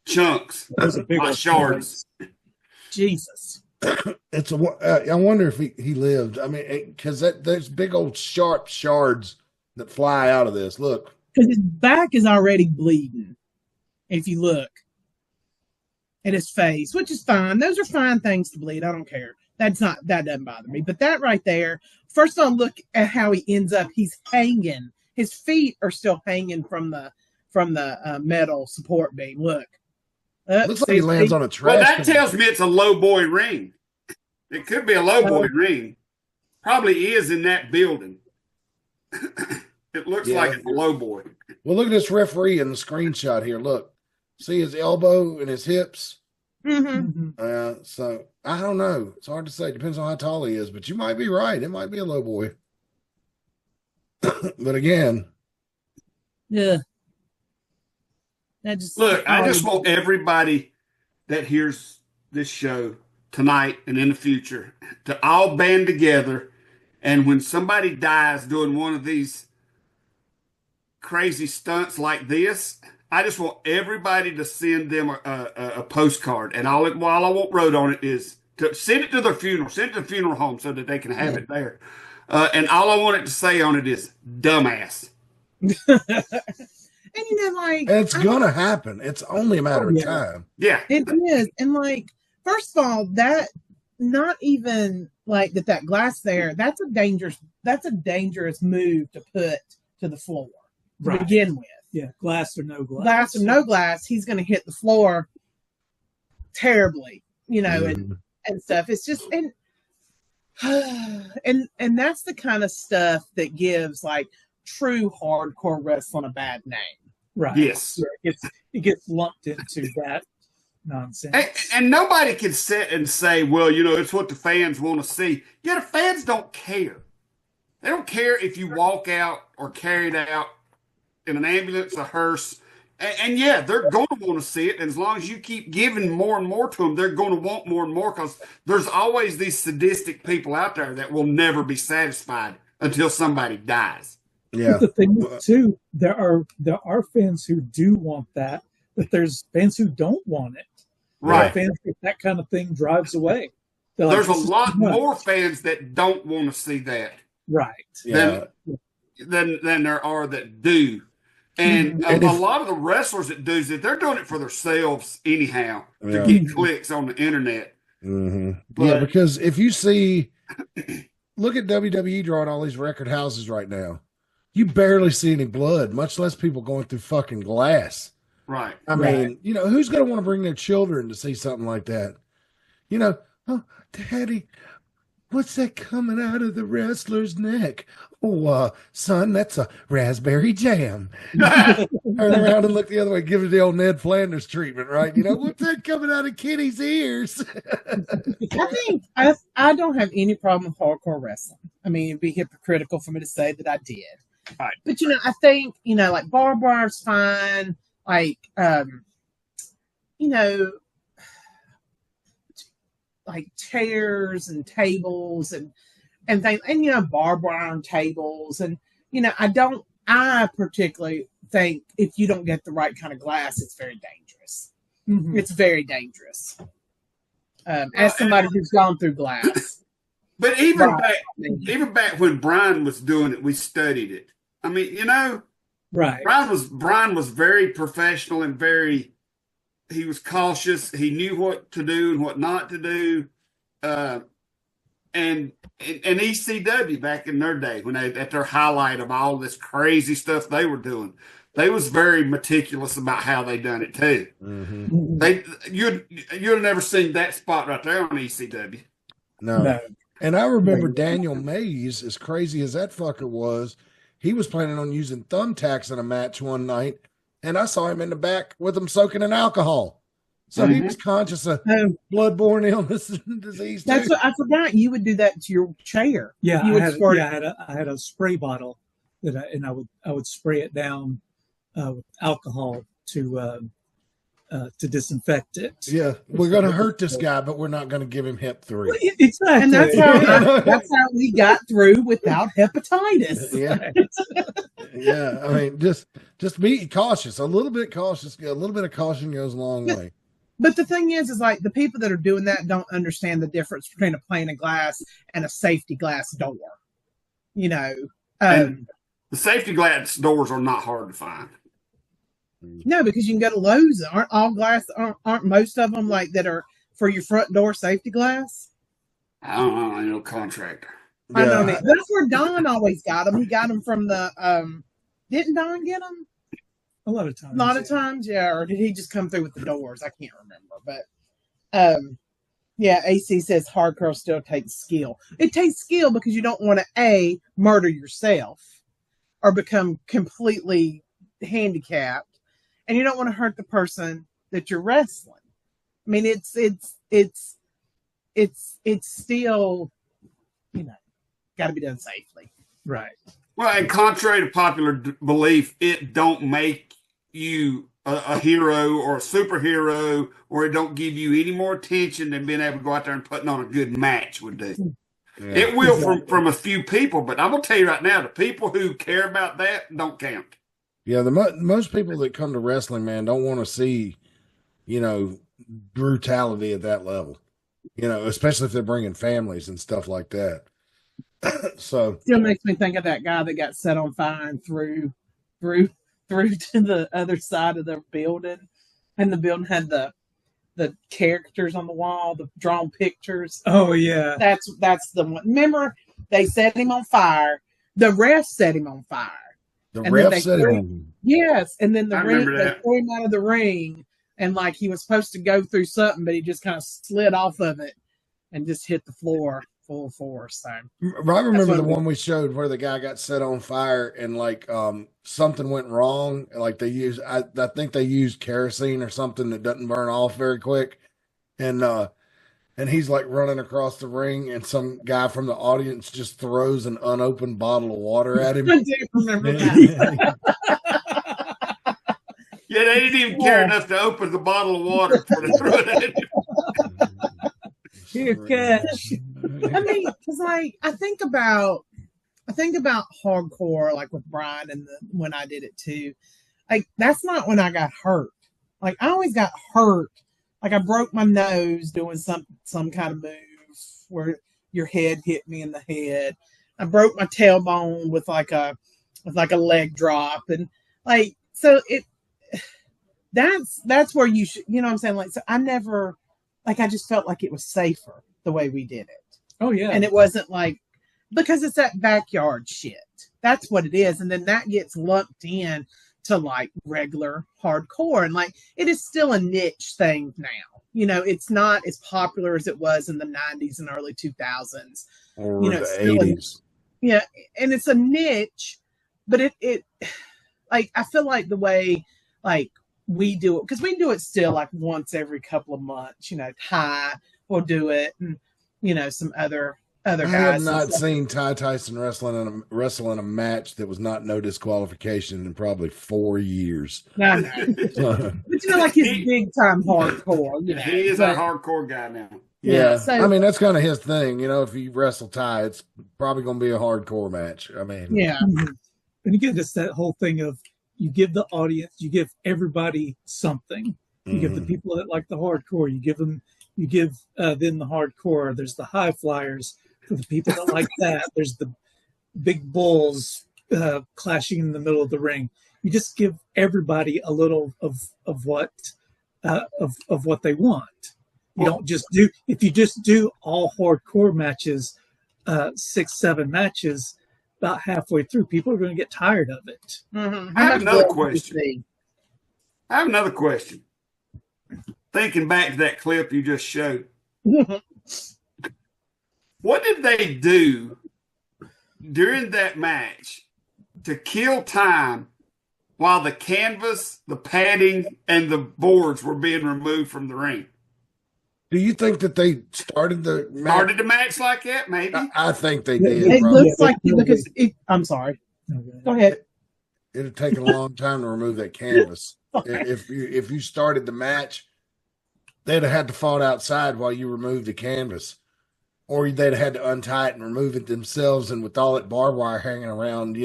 chunks. Those are big shards. Jesus. It's I wonder if he lived. I mean, because there's big old sharp shards that fly out of this. Look, because his back is already bleeding. If you look at his face, which is fine. Those are fine things to bleed. I don't care. That doesn't bother me. But that right there, first of all, look at how he ends up. He's hanging. His feet are still hanging from the metal support beam. Look. Looks like he lands on a trash. Well, that tells me it's a low boy ring. It could be a low boy ring. Probably is in that building. It looks like it's a low boy. Well, look at this referee in the screenshot here. Look. See his elbow and his hips? Mm-hmm. So, I don't know. It's hard to say. It depends on how tall he is. But you might be right. It might be a low boy. But again. Yeah. I just want everybody that hears this show tonight and in the future to all band together. And when somebody dies doing one of these crazy stunts like this, I just want everybody to send them a postcard. And all I wrote on it is to send it to their funeral, send it to the funeral home so that they can have it there. And all I want it to say on it is dumbass. And it's gonna happen. It's only a matter of time. Yeah, it is. And first of all, that not even that glass there. That's a dangerous move to put to the floor to begin with. Yeah, glass or no glass. Glass or no glass, he's going to hit the floor terribly, and stuff. It's just and that's the kind of stuff that gives true hardcore wrestling a bad name. Right. Yes. Yeah, it gets lumped into that nonsense. And nobody can sit and say, well, it's what the fans want to see. Yeah, the fans don't care. They don't care if you walk out or carried out in an ambulance, a hearse. And they're going to want to see it. And as long as you keep giving more and more to them, they're going to want more and more because there's always these sadistic people out there that will never be satisfied until somebody dies. Yeah. But the thing is, too, there are fans who do want that, but there's fans who don't want it. Right. Fans that kind of thing drives away. There's a lot more fans that don't want to see that. Right. Than there are that do. And a lot of the wrestlers that do it, they're doing it for themselves anyhow to get clicks on the internet. Mm-hmm. But, because if you see, look at WWE drawing all these record houses right now. You barely see any blood, much less people going through fucking glass. Right. I mean, who's going to want to bring their children to see something like that? Oh, Daddy, what's that coming out of the wrestler's neck? Oh, son, that's a raspberry jam. Turn around and look the other way. Give it the old Ned Flanders treatment, right? What's that coming out of Kitty's ears? I think I don't have any problem with hardcore wrestling. I mean, it'd be hypocritical for me to say that I did. Right. But, I think, barbed wire's fine. Chairs and tables and things, and barbed wire and tables, and I particularly think if you don't get the right kind of glass, it's very dangerous. Mm-hmm. It's very dangerous. As somebody who's gone through glass. But even back when Brian was doing it, we studied it. I mean, right. Brian was very professional and he was cautious. He knew what to do and what not to do. and ECW back in their day, when they at their highlight of all this crazy stuff they were doing, they was very meticulous about how they done it too. Mm-hmm. You'd have never seen that spot right there on ECW. No. And I remember Daniel Mays, as crazy as that fucker was, he was planning on using thumbtacks in a match one night, and I saw him in the back with them soaking in alcohol. So he was conscious of bloodborne illness and disease. That's what I forgot. You would do that to your chair. Yeah, you would I had a spray bottle that I would spray it down with alcohol to disinfect it. Yeah, we're going to hurt this guy, but we're not going to give him Hep 3. Exactly. And that's how we got through without hepatitis. Yeah, yeah. I mean, just be cautious. A little bit cautious. A little bit of caution goes a long way. But the thing is like the people that are doing that don't understand the difference between a pane of glass and a safety glass door. You know, and the safety glass doors are not hard to find. No, because you can go to Lowe's. Aren't all glass? Aren't most of them like that are for your front door safety glass? I don't know. I know contractor. I know that. That's where Don always got them. He got them from the. Didn't Don get them? A lot of times. Yeah. Or did he just come through with the doors? I can't remember. But, yeah, AC says hardcore still takes skill. It takes skill because you don't want to murder yourself or become completely handicapped, and you don't want to hurt the person that you're wrestling. I mean, it's still, you know, got to be done safely, right? Well, and contrary to popular belief, it don't make you a hero or a superhero, or it don't give you any more attention than being able to go out there and putting on a good match would do. Yeah. It will from a few people, but I'm gonna tell you right now, the people who care about that don't count. Yeah, most people that come to wrestling, man, don't want to see, you know, brutality at that level. You know, especially if they're bringing families and stuff like that. So still makes me think of that guy that got set on fire and threw to the other side of the building, and the building had the characters on the wall, the drawn pictures. Oh yeah, that's the one. Remember, they set him on fire. The ref set him on fire. The ref set him on. Yes, and then they threw him out of the ring, and like he was supposed to go through something, but he just kind of slid off of it and just hit the floor full force. So I remember the one we showed where the guy got set on fire and like something went wrong. Like they used, I think they used kerosene or something that doesn't burn off very quick, and he's like running across the ring, and some guy from the audience just throws an unopened bottle of water at him. I do remember that. Yeah, they didn't even care enough to open the bottle of water before they threw it at him. Here, cash. I mean, because like I think about hardcore, like with Brian and when I did it too. Like that's not when I got hurt. Like I always got hurt. Like I broke my nose doing some kind of move where your head hit me in the head. I broke my tailbone with like a leg drop, and like so that's where you should, you know what I'm saying? Like so I never, like I just felt like it was safer the way we did it. Oh yeah. And it wasn't like, because it's that backyard shit. That's what it is. And then that gets lumped in to like regular hardcore. And like, it is still a niche thing now. You know, it's not as popular as it was in the 90s and early 2000s. Or you know, the 80s. Yeah. And it's a niche, but it like, I feel like the way like we do it, because we do it still like once every couple of months, you know, Ty will do it, and you know, some other guys. I have not seen Ty Tyson wrestle in a match that was not no disqualification in probably 4 years. No, no. But you know, like he's big time hardcore. You know, he is a hardcore guy now. Yeah, so, I mean that's kind of his thing. You know, if you wrestle Ty, it's probably going to be a hardcore match. I mean, yeah. And again, it's that whole thing of you give the audience, you give everybody something. You give the people that like the hardcore, you give them the hardcore. There's the high flyers for the people that like that. There's the big bulls clashing in the middle of the ring. You just give everybody a little of what they want. You don't just do, if you just do all hardcore matches, 6-7 matches, about halfway through, people are going to get tired of it. Mm-hmm. I have another question. Thinking back to that clip you just showed, what did they do during that match to kill time while the canvas, the padding, and the boards were being removed from the ring? Do you think that they started the match like that? Maybe. I think they did. It looks like because I'm sorry. Go ahead. It'd taken a long time to remove that canvas. If you started the match, they'd have had to fought outside while you removed the canvas, or they'd have had to untie it and remove it themselves. And with all that barbed wire hanging around,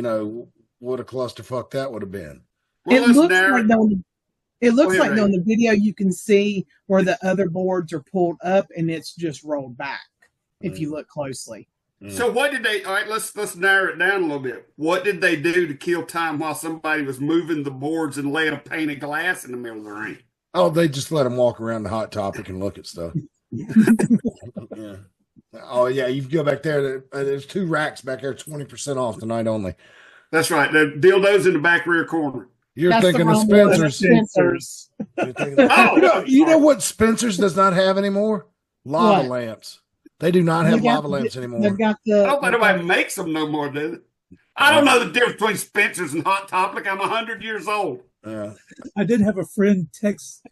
what a clusterfuck that would have been. Well, it looks like on the video you can see where the other boards are pulled up and it's just rolled back if you look closely. So what did they? All right, let's narrow it down a little bit. What did they do to kill time while somebody was moving the boards and laying a pane of glass in the middle of the ring? Oh, they just let them walk around the Hot Topic and look at stuff. Yeah. Oh yeah, you can go back there. There's 2 racks back there, 20% off tonight only. That's right. The dildos in the back rear corner. You're thinking of Spencer's. You know what Spencer's does not have anymore? Lava lamps. They do not have lava lamps anymore. They've got I don't think nobody makes them no more, does it? I don't know the difference between Spencer's and Hot Topic. I'm 100 years old. Yeah. I did have a friend text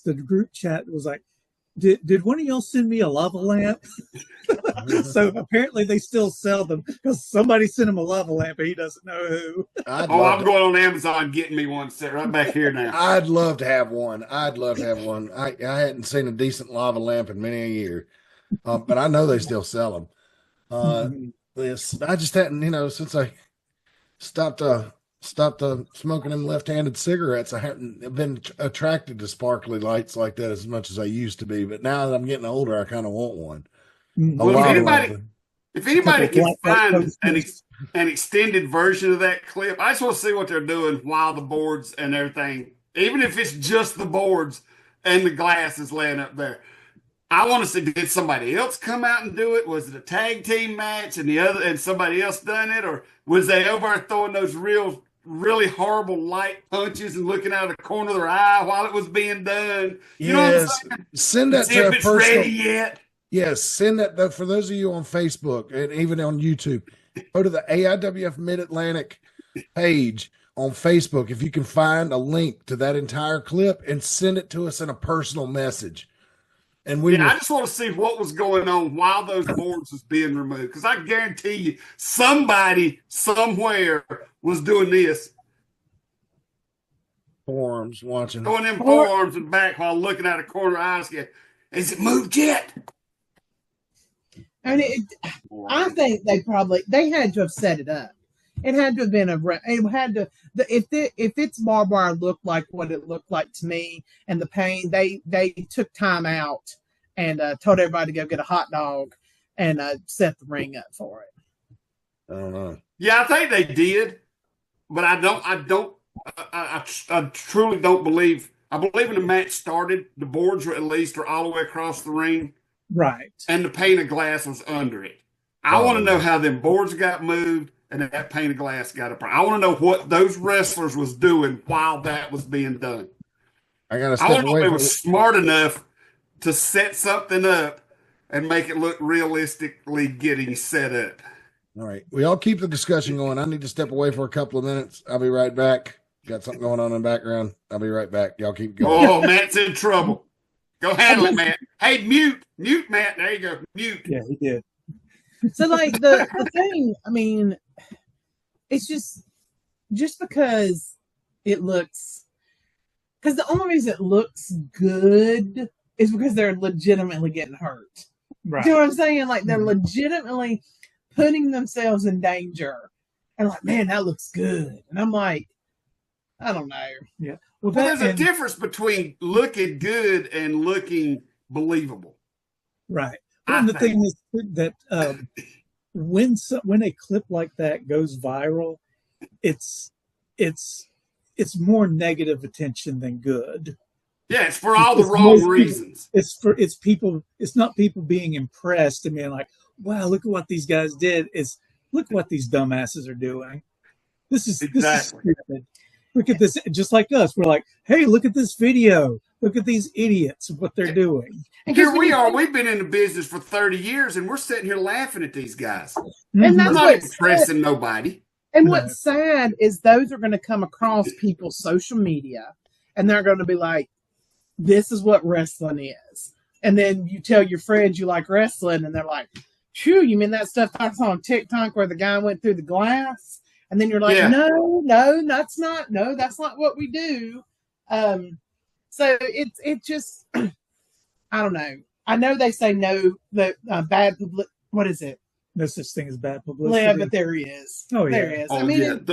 the group chat. It was like, did one of y'all send me a lava lamp? So apparently they still sell them because somebody sent him a lava lamp and he doesn't know who. I'm going on Amazon getting me one set right back here now. I'd love to have one. I hadn't seen a decent lava lamp in many a year, but I know they still sell them. I just hadn't, since I stopped smoking them left-handed cigarettes, I haven't been attracted to sparkly lights like that as much as I used to be. But now that I'm getting older, I kind of want one. If anybody can find an extended version of that clip, I just want to see what they're doing while the boards and everything, even if it's just the boards and the glass is laying up there. I want to see, did somebody else come out and do it? Was it a tag team match and somebody else done it? Or was they over there throwing those really horrible light punches and looking out of the corner of their eye while it was being done? You know what I'm saying? Send that see if it's ready yet. Yes, send that for those of you on Facebook and even on YouTube. Go to the AIWF Mid-Atlantic page on Facebook if you can find a link to that entire clip and send it to us in a personal message. And I just want to see what was going on while those boards was being removed, because I guarantee you somebody somewhere was doing this. Forearms watching. Throwing them forearms and back while looking out of the corner of eyes. Is it moved yet? I mean, I think they had to have set it up. It had to have been if its barbed wire looked like what it looked like to me and the pain, they took time out and told everybody to go get a hot dog and set the ring up for it. I don't know. Yeah, I think they did, but I truly don't believe. I believe when the match started, the boards were all the way across the ring. Right. And the pane of glass was under it. I want to know how them boards got moved and that pane of glass got up. I want to know what those wrestlers was doing while that was being done. I want to know if they were smart enough to set something up and make it look realistically getting set up. All right. We all keep the discussion going. I need to step away for a couple of minutes. I'll be right back. Got something going on in the background. I'll be right back. Y'all keep going. Oh, Matt's in trouble. Go handle it, Matt. Hey, mute, Matt. There you go. Mute. Yeah, he did. So, like the thing, I mean, it's just because it looks. Because the only reason it looks good is because they're legitimately getting hurt. Right. Do you know what I'm saying? Like they're legitimately putting themselves in danger, and like, man, that looks good. And I'm like, I don't know. Yeah. Well, there's a difference between looking good and looking believable. Right. And the thing is that when a clip like that goes viral, it's more negative attention than good. Yeah, it's for all the wrong reasons. It's people. It's not people being impressed and being like, "Wow, look at what these guys did." It's look what these dumbasses are doing. This is stupid. Look at this. Just like us, we're like, "Hey, look at this video. Look at these idiots. What they're doing." And here we are. We've been in the business for 30 years, and we're sitting here laughing at these guys. And we're not impressing nobody. And what's sad is those are going to come across people's social media, and they're going to be like, this is what wrestling is. And then you tell your friends you like wrestling, and they're like, phew, you mean that stuff I saw on TikTok where the guy went through the glass? And then you're like, no, that's not what we do. So it just, I don't know. I know they say no, that bad public, what is it? No such thing as bad publicity. Yeah, but there is. Oh, yeah. There is. Oh, I mean,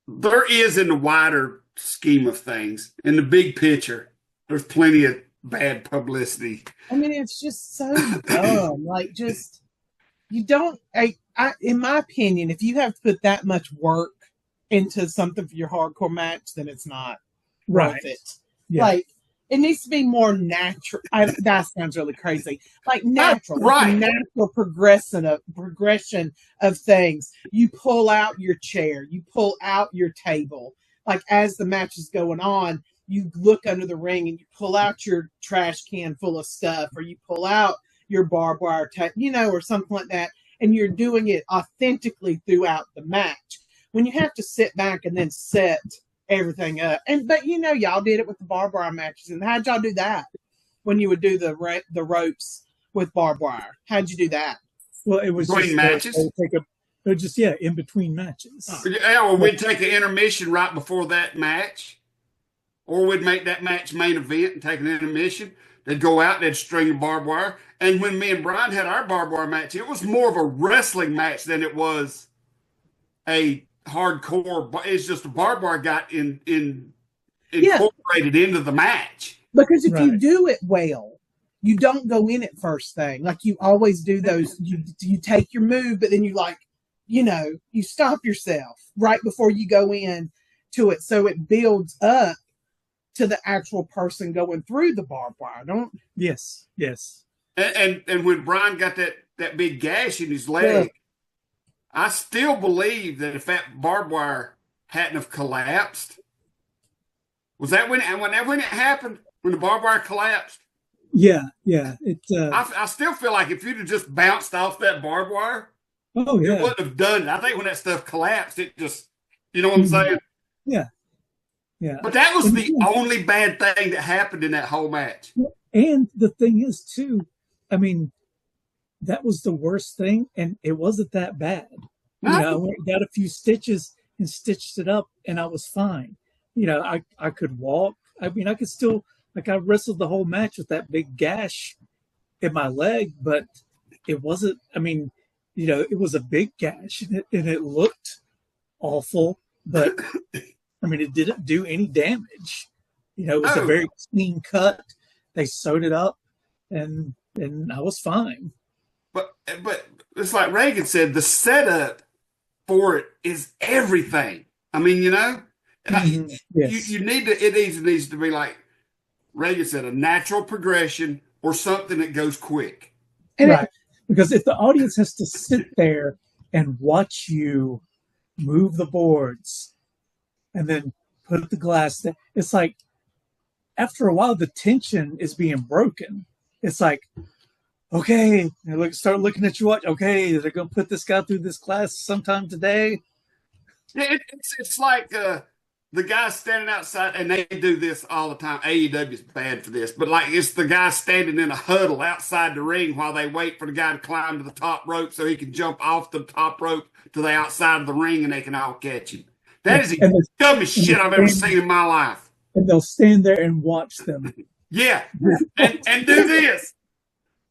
there is in the wider scheme of things. In the big picture, there's plenty of bad publicity. I mean, it's just so dumb. Like, just, you don't, in my opinion, if you have to put that much work into something for your hardcore match, then it's not worth it. Yeah. Like, it needs to be more natural. That sounds really crazy. Like natural, like natural progression of things. You pull out your chair, you pull out your table. Like as the match is going on, you look under the ring and you pull out your trash can full of stuff, or you pull out your barbed wire tape, or something like that. And you're doing it authentically throughout the match. When you have to sit back and then set everything up, but y'all did it with the barbed wire matches. And how'd y'all do that when you would do the ropes with barbed wire? How'd you do that? Well, it was between matches. In between matches. Yeah, or we'd take an intermission right before that match, or we'd make that match main event and take an intermission. They'd go out, they'd string the barbed wire. And when me and Brian had our barbed wire match, it was more of a wrestling match than it was a hardcore. It's just the barbed wire got incorporated into the match. Because if you do it well, you don't go in it first thing. Like you always do those, you take your move, but then you stop yourself right before you go in to it. So it builds up to the actual person going through the barbed wire. Yes. And when Brian got that big gash in his leg, I still believe that if that barbed wire hadn't have collapsed, was that when it happened, when the barbed wire collapsed? Yeah. I still feel like if you'd have just bounced off that barbed wire, it wouldn't have done it. I think when that stuff collapsed, it just, you know what I'm saying? Yeah. But that was the only bad thing that happened in that whole match. And the thing is, too, I mean, that was the worst thing, and it wasn't that bad. I got a few stitches and stitched it up, and I was fine. I could walk. I mean, I could still, I wrestled the whole match with that big gash in my leg, but it wasn't, it was a big gash, and it looked awful, but, it didn't do any damage. It was a very clean cut. They sewed it up, and I was fine. But it's like Reagan said, the setup for it is everything. I mean, Yes. you need to. It needs to be like Reagan said, a natural progression or something that goes quick. Right. Because if the audience has to sit there and watch you move the boards and then put the glass there, it's like after a while the tension is being broken. It's like, okay, start looking at your watch. Okay, they're going to put this guy through this class sometime today. Yeah, it's like the guy standing outside, and they do this all the time. AEW is bad for this, but like it's the guy standing in a huddle outside the ring while they wait for the guy to climb to the top rope so he can jump off the top rope to the outside of the ring and they can all catch him. That is the dumbest shit I've ever seen in my life. And they'll stand there and watch them. Yeah, and do this.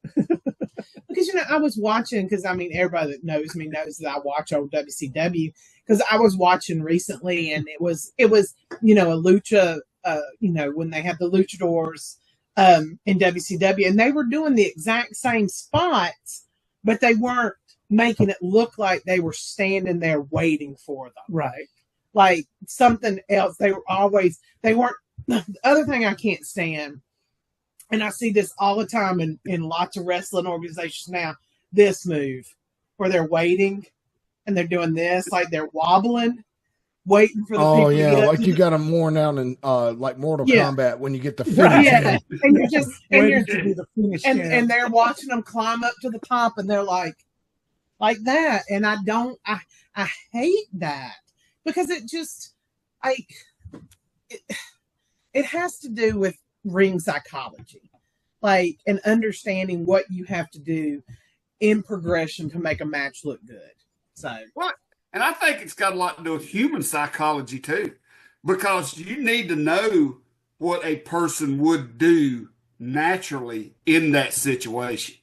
Because I was watching, because everybody that knows me knows that I watch old WCW, because I was watching recently, and it was a lucha, when they had the luchadors in WCW, and they were doing the exact same spots, but they weren't making it look like they were standing there waiting for them. Right. Like something else. They weren't the other thing I can't stand, and I see this all the time in lots of wrestling organizations now, this move where they're waiting and they're doing this, like they're wobbling, waiting for the people to get up like you got them worn out in like Mortal Kombat when you get the Right. finish. and you're just and Waiting you're to do the finish. and they're watching them climb up to the top, and they're like that, and I hate that, because it just it has to do with ring psychology, like, and understanding what you have to do in progression to make a match look good. So What? And I think it's got a lot to do with human psychology too, because you need to know what a person would do naturally in that situation.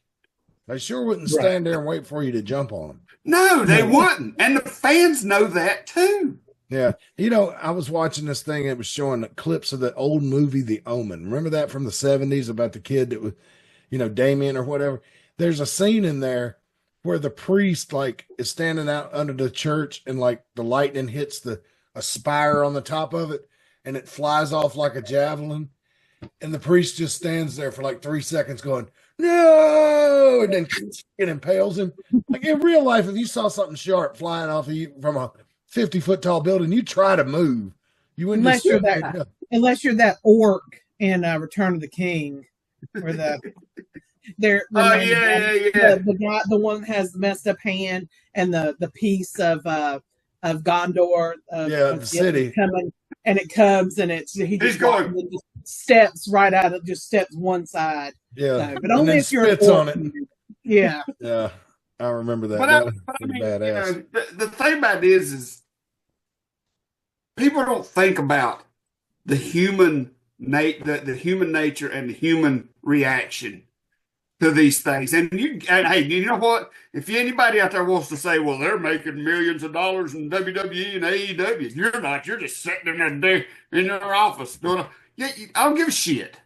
They sure wouldn't stand there and wait for you to jump on them. No, they wouldn't. And the fans know that too. Yeah. You know, I was watching this thing. It was showing clips of the old movie, The Omen. Remember that from the 70s about the kid that was, Damien or whatever? There's a scene in there where the priest like is standing out under the church, and like the lightning hits a spire on the top of it, and it flies off like a javelin. And the priest just stands there for like 3 seconds going, "No!" And then it impales him. Like in real life, if you saw something sharp flying off of you from a 50-foot tall building, you try to move. You wouldn't unless you're that orc in Return of the King, where the guy, the one that has the messed up hand, and the piece of Gondor, the city coming, and it comes, and he's going, and just steps right out of, just steps one side. Yeah, but only if you're spits on it. Yeah, yeah, I remember that. But I mean, badass. The thing about it is people don't think about the human nature and the human reaction to these things. And hey, you know what? If anybody out there wants to say, well, they're making millions of dollars in WWE and AEW, you're not. You're just sitting in there in their office doing I don't give a shit.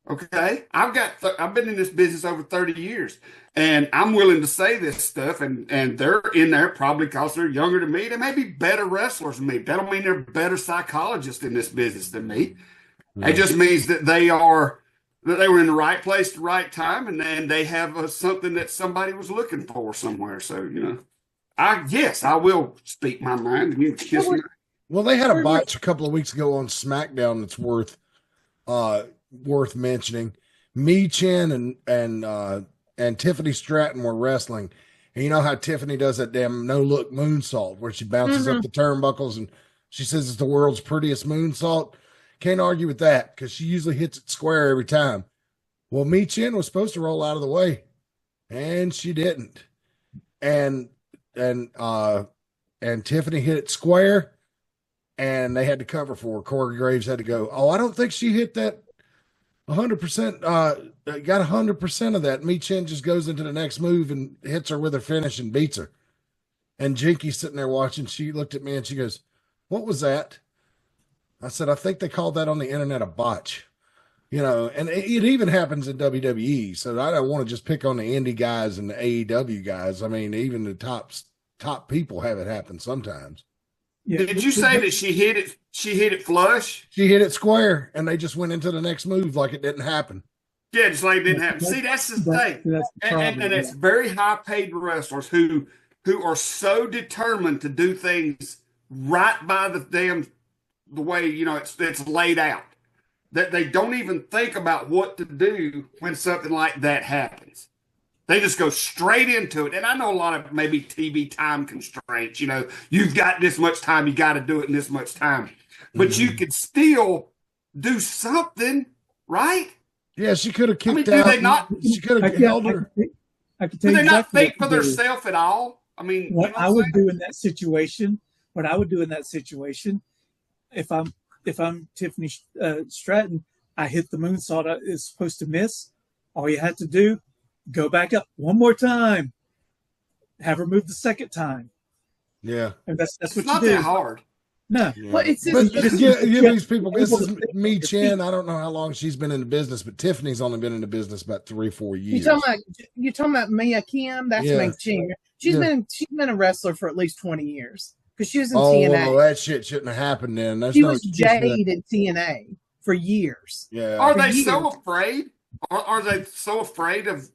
Okay, I've been in this business over 30 years, and I'm willing to say this stuff, and they're in there probably because they're younger than me. They may be better wrestlers than me. That don't mean they're better psychologists in this business than me. It just means that they were in the right place at the right time, and they have something that somebody was looking for somewhere. So, I will speak my mind, and you can kiss me. Well, they had a botch a couple of weeks ago on SmackDown that's worth mentioning. Michin and Tiffany Stratton were wrestling, and you know how Tiffany does that damn no-look moonsault where she bounces up the turnbuckles, and she says it's the world's prettiest moonsault. Can't argue with that, because she usually hits it square every time. Well, Michin was supposed to roll out of the way, and she didn't. And Tiffany hit it square, and they had to cover for her. Corey Graves had to go, I don't think she hit that 100%, got 100% of that. Michin just goes into the next move and hits her with her finish and beats her. And Jinky's sitting there watching. She looked at me and she goes, "What was that?" I said, "I think they called that on the internet a botch." And it even happens in WWE. So I don't want to just pick on the indie guys and the AEW guys. I mean, even the top people have it happen sometimes. Yeah. Did you say that she hit it? She hit it flush. She hit it square, and they just went into the next move like it didn't happen. Yeah, just like it didn't happen. See, that's the thing, and it's very high-paid wrestlers who are so determined to do things right by the way it's laid out, that they don't even think about what to do when something like that happens. They just go straight into it. And I know a lot of maybe TV time constraints. You've got this much time, you got to do it in this much time. But you could still do something, right? Yeah, she could have kicked out. Do they not? She could have held her. Do they not think for themselves at all? I mean, what I would do in that situation, if I'm Tiffany Stratton, I hit the moonsault I is supposed to miss. All you have to do, go back up one more time, have her move the second time. Yeah, and that's what you do. Not that hard. No, yeah. Well, it's these people. This is Michin. I don't know how long she's been in the business, but Tiffany's only been in the business about 3-4 years. You talking about Mia Kim? That's Michin. She's been a wrestler for at least 20 years. because she was in Oh, TNA. well, that shit shouldn't have happened then. There's She no was excuse for that. Jade in TNA for years. Yeah. Are For they years. so afraid? Are they so afraid of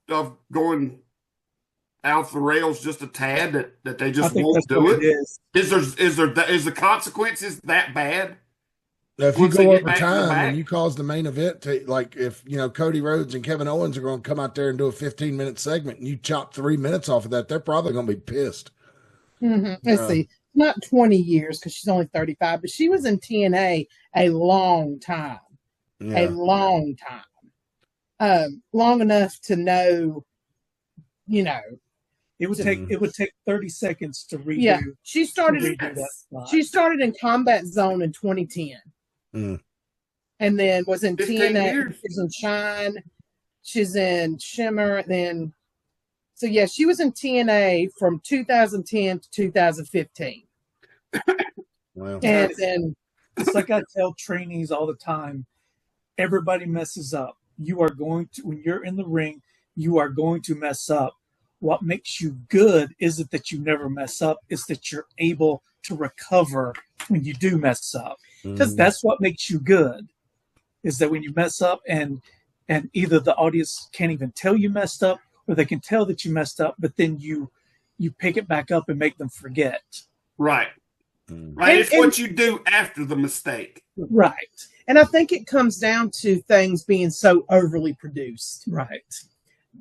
going off the rails just a tad that they I just think won't that's do what it? it is. Is the consequences that bad? Now, if you Once they go get over back to the time back? and you cause the main event to, like, if, Cody Rhodes and Kevin Owens are going to come out there and do a 15-minute segment and you chop 3 minutes off of that, they're probably going to be pissed. Let's see, not 20 years because she's only 35, but she was in TNA a long time, Yeah. a long time, long enough to know, It would take 30 seconds to redo. Yeah, she started. that spot. She started in Combat Zone in 2010, and then was in 15 TNA. years. She's in Shine. She's in Shimmer. Then, so yeah, she was in TNA from 2010 to 2015. Well, And then It's like I tell trainees all the time, everybody messes up. You are going to, when you're in the ring, you are going to mess up. What makes you good isn't that you never mess up, it's that you're able to recover when you do mess up. Because that's what makes you good, is that when you mess up and either the audience can't even tell you messed up, or they can tell that you messed up, but then you pick it back up and make them forget. Right. Right. It's what you do after the mistake. Right. And I think it comes down to things being so overly produced. Right.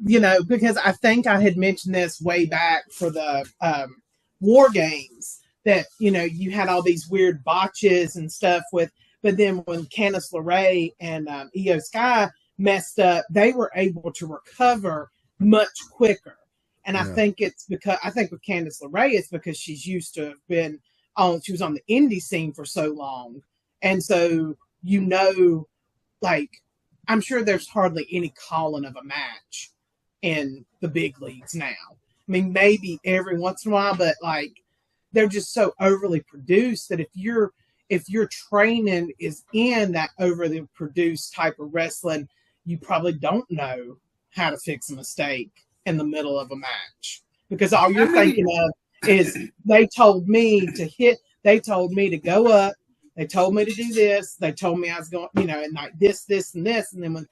Because I think I had mentioned this way back for the War Games that, you had all these weird botches and stuff but then when Candice LeRae and Io Sky messed up, they were able to recover much quicker. And I think with Candice LeRae, it's because she's used to have been she was on the indie scene for so long. And so, I'm sure there's hardly any calling of a match in the big leagues now. I mean, maybe every once in a while, but they're just so overly produced that if your training is in that overly produced type of wrestling, you probably don't know how to fix a mistake in the middle of a match, because all you're thinking of is they told me to go up, they told me to do this, they told me I was going, and this, and this, and then when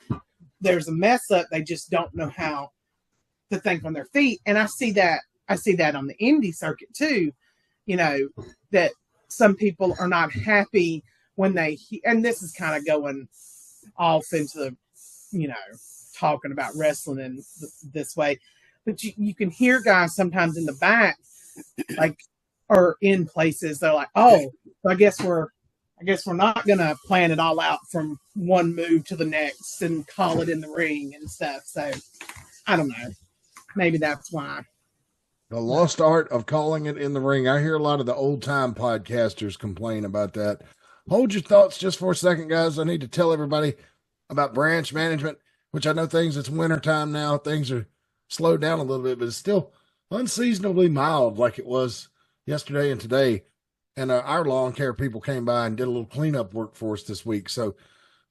there's a mess up, they just don't know how to think on their feet. And I see that on the indie circuit too, that some people are not happy when and this is kind of going off into talking about wrestling in this way, but you can hear guys sometimes in the back, or in places, they're like, oh, I guess we're not gonna plan it all out from one move to the next and call it in the ring and stuff. So I don't know. Maybe that's why. The lost art of calling it in the ring. I hear a lot of the old time podcasters complain about that. Hold your thoughts just for a second, guys. I need to tell everybody about branch management, which I know it's wintertime now. Things are slowed down a little bit, but it's still unseasonably mild like it was yesterday and today. And our lawn care people came by and did a little cleanup work for us this week. So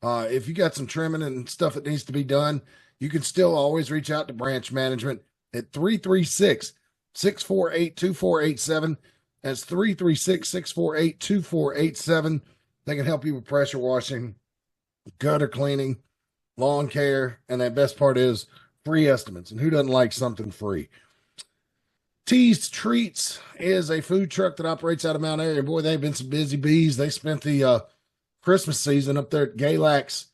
if you got some trimming and stuff that needs to be done, you can still always reach out to branch management at 336-648-2487. That's 336-648-2487. They can help you with pressure washing, gutter cleaning, lawn care, and that best part is free estimates. And who doesn't like something free? Teased Treats is a food truck that operates out of Mount Airy. Boy, they've been some busy bees. They spent the Christmas season up there at Galax.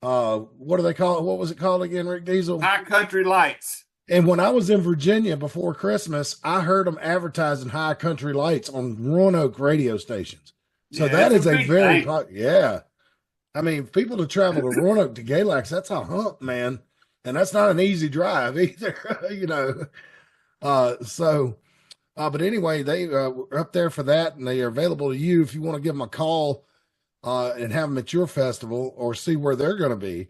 What do they call it? What was it called again, Rick Diesel? High Country Lights. And when I was in Virginia before Christmas, I heard them advertising High Country Lights on Roanoke radio stations. So that is a very, I mean, people to travel to Roanoke to Galax, that's a hump, man. And that's not an easy drive either, but anyway, they were up there for that, and they are available to you if you want to give them a call and have them at your festival or see where they're going to be.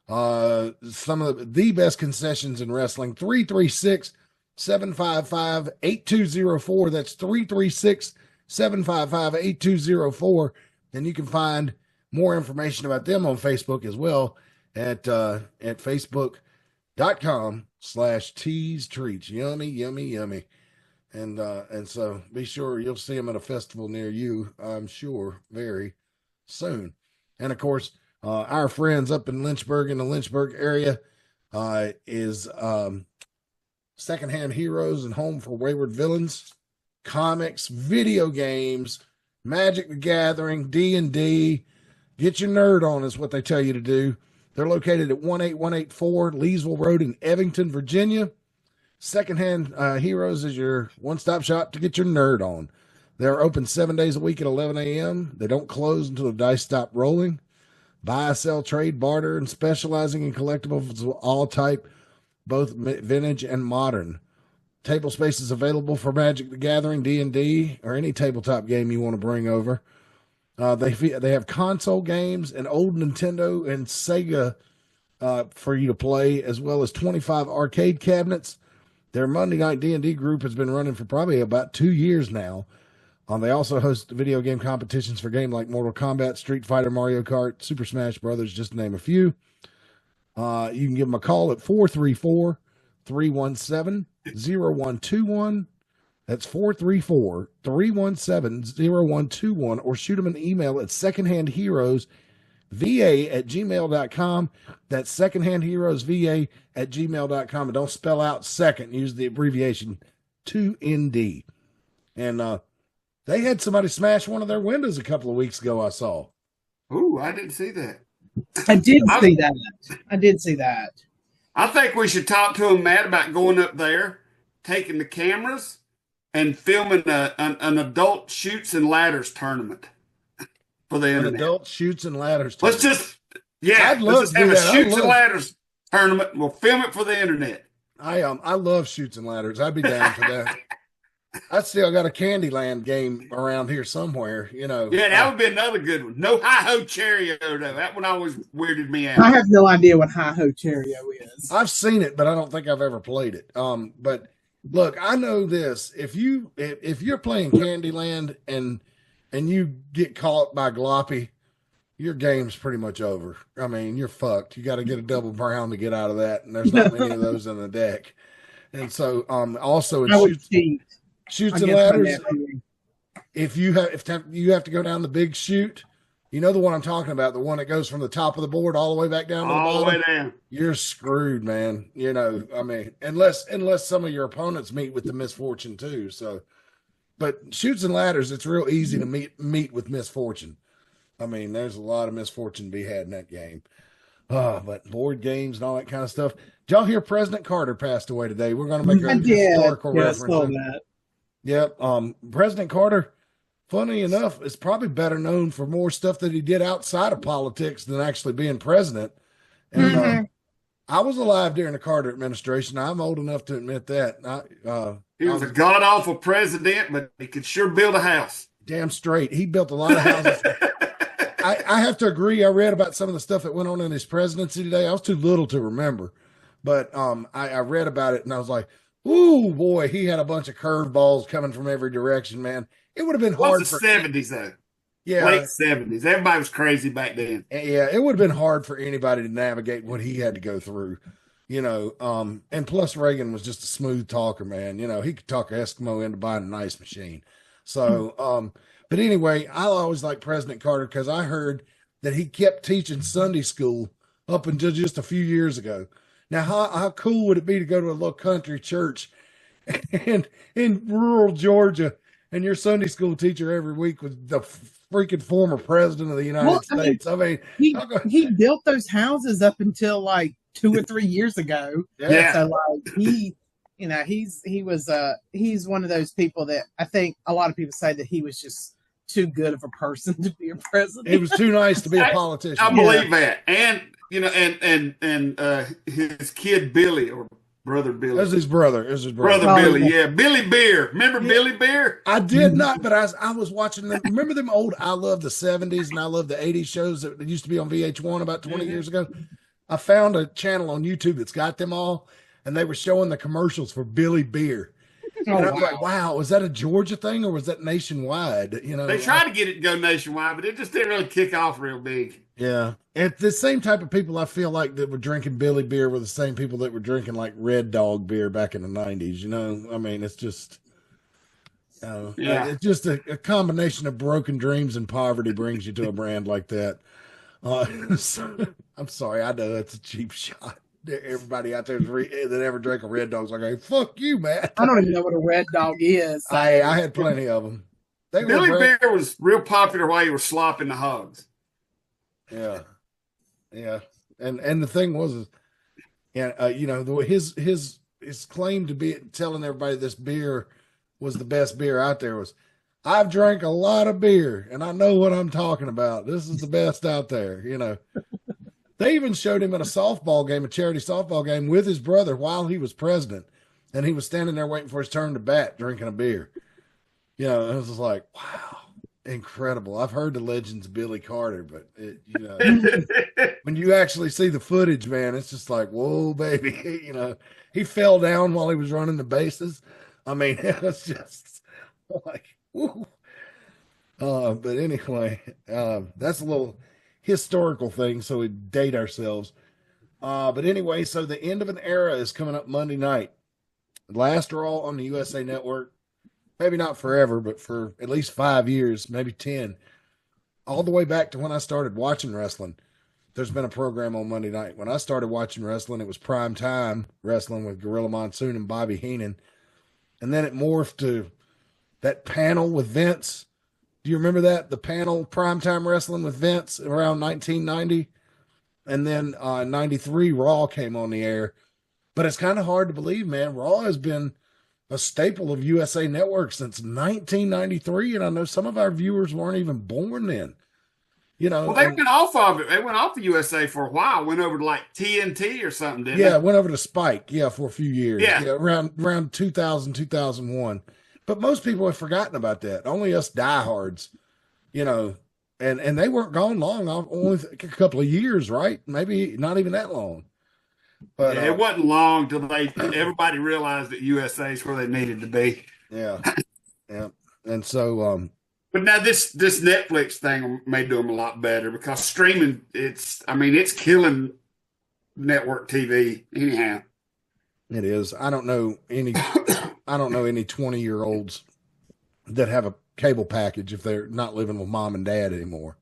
Some of the best concessions in wrestling, 336-755-8204. That's 336-755-8204. And you can find more information about them on Facebook as well at facebook.com/tease treats. Yummy, yummy, yummy. And so be sure you'll see them at a festival near you, I'm sure, very soon. And of course, our friends up in Lynchburg, in the Lynchburg area, is Secondhand Heroes and Home for Wayward Villains, comics, video games, Magic the Gathering, D&D. Get your nerd on is what they tell you to do. They're located at 18184 Leesville Road in Evington, Virginia. Secondhand Heroes is your one-stop shop to get your nerd on. They're open 7 days a week at 11 a.m. They don't close until the dice stop rolling. Buy, sell, trade, barter, and specializing in collectibles of all type, both vintage and modern. Table space is available for Magic the Gathering, D&D, or any tabletop game you want to bring over. They have console games and old Nintendo and Sega for you to play, as well as 25 arcade cabinets. Their Monday night D&D group has been running for probably about 2 years now. They also host video game competitions for games like Mortal Kombat, Street Fighter, Mario Kart, Super Smash Brothers, just to name a few. You can give them a call at 434-317-0121. That's 434-317-0121, or shoot them an email at secondhandheroesva@gmail.com. That's secondhandheroesva@gmail.com. And don't spell out second. Use the abbreviation 2ND. And they had somebody smash one of their windows a couple of weeks ago, I saw. Ooh, I didn't see that. I did see that. I did see that. I think we should talk to him, Matt, about going up there, taking the cameras, and filming an adult shoots and ladders tournament for the internet. An adult shoots and ladders tournament. I'd love let's to have do a that. shoots and ladders tournament. We'll film it for the internet. I love shoots and ladders. I'd be down for that. I still got a Candyland game around here somewhere, you know. Yeah, that would be another good one. No Hi-Ho Cheerio, though. That one always weirded me out. I have no idea what Hi-Ho Cheerio is. I've seen it, but I don't think I've ever played it. But look, I know this. If you're playing Candyland and you get caught by Gloppy, your game's pretty much over. I mean, you're fucked. You got to get a double brown to get out of that, and there's not many of those in the deck. And so, also shoots and ladders. If you have to go down the big chute, you know the one I'm talking about, the one that goes from the top of the board all the way back down to the bottom. All the way down. You're screwed, man. You know, I mean, unless some of your opponents meet with the misfortune too. So, but shoots and ladders, it's real easy to meet with misfortune. I mean, there's a lot of misfortune to be had in that game. But board games and all that kind of stuff. Did y'all hear President Carter passed away today? We're going to make a historical reference. I saw that. Yep. President Carter, funny enough, is probably better known for more stuff that he did outside of politics than actually being president. And I was alive during the Carter administration. I'm old enough to admit that. He was a god-awful president, but he could sure build a house. Damn straight. He built a lot of houses. I have to agree. I read about some of the stuff that went on in his presidency today. I was too little to remember. But I read about it, and I was like, ooh, boy, he had a bunch of curveballs coming from every direction, man. It would have been hard for the 70s, though. Yeah. Late 70s. Everybody was crazy back then. Yeah, it would have been hard for anybody to navigate what he had to go through, you know. And plus Reagan was just a smooth talker, man. You know, he could talk an Eskimo into buying a nice machine. So, but anyway, I always liked President Carter because I heard that he kept teaching Sunday school up until just a few years ago. Now, how cool would it be to go to a little country church and in rural Georgia, and your Sunday school teacher every week was the freaking former president of the United States? I mean, he built those houses up until like 2 or 3 years ago. Yeah. So like he's one of those people that I think a lot of people say that he was just too good of a person to be a president. He was too nice to be a politician. I believe that. And you know, and his kid Billy, or brother Billy. That's his brother. Brother Billy, yeah. Billy Beer. Remember Billy Beer? I did not, but I was watching them. Remember them old I Love the 70s and I Love the 80s shows that used to be on VH1 about 20 years ago? I found a channel on YouTube that's got them all, and they were showing the commercials for Billy Beer. And I was like, wow, was that a Georgia thing or was that nationwide? You know, they tried to get it to go nationwide, but it just didn't really kick off real big. Yeah. And the same type of people I feel like that were drinking Billy Beer were the same people that were drinking like Red Dog beer back in the 90s. You know, I mean, it's just, Yeah. It's just a combination of broken dreams and poverty brings you to a brand like that. I'm sorry, I know that's a cheap shot. Everybody out there that ever drank a Red Dog's like, hey, fuck you, Matt. I don't even know what a Red Dog is. So. I had plenty of them. Billy Bear was real popular while you were slopping the hogs. Yeah, yeah, and the thing was, his claim to be telling everybody this beer was the best beer out there was, I've drank a lot of beer and I know what I'm talking about. This is the best out there. They even showed him at a softball game, a charity softball game with his brother while he was president, and he was standing there waiting for his turn to bat, drinking a beer. It was just like, wow, incredible. I've heard the legends of Billy Carter, but when you actually see the footage, man, it's just like, whoa, baby. He fell down while he was running the bases. I mean, it was just like, woo. But anyway, that's a little historical thing, so we date ourselves. But anyway, so the end of an era is coming up Monday night. Last Raw on the USA Network. Maybe not forever, but for at least 5 years, maybe 10, all the way back to when I started watching wrestling. There's been a program on Monday night. When I started watching wrestling, it was prime time wrestling with Gorilla Monsoon and Bobby Heenan. And then it morphed to that panel with Vince. Do you remember that? The panel primetime wrestling with Vince around 1990. And then 93, Raw came on the air. But it's kind of hard to believe, man. Raw has been a staple of USA Network since 1993, and I know some of our viewers weren't even born then. Well, they went off of it. They went off of USA for a while. Went over to like TNT or something, didn't they? Yeah, went over to Spike. Yeah, for a few years. Yeah, around 2000, 2001. But most people have forgotten about that. Only us diehards, and they weren't gone long. Only a couple of years, right? Maybe not even that long. But it wasn't long till everybody realized that USA is where they needed to be. Yeah, yeah, and so. But now this Netflix thing may do them a lot better because streaming, it's killing network TV anyhow. It is. I don't know any 20-year-olds that have a cable package if they're not living with mom and dad anymore.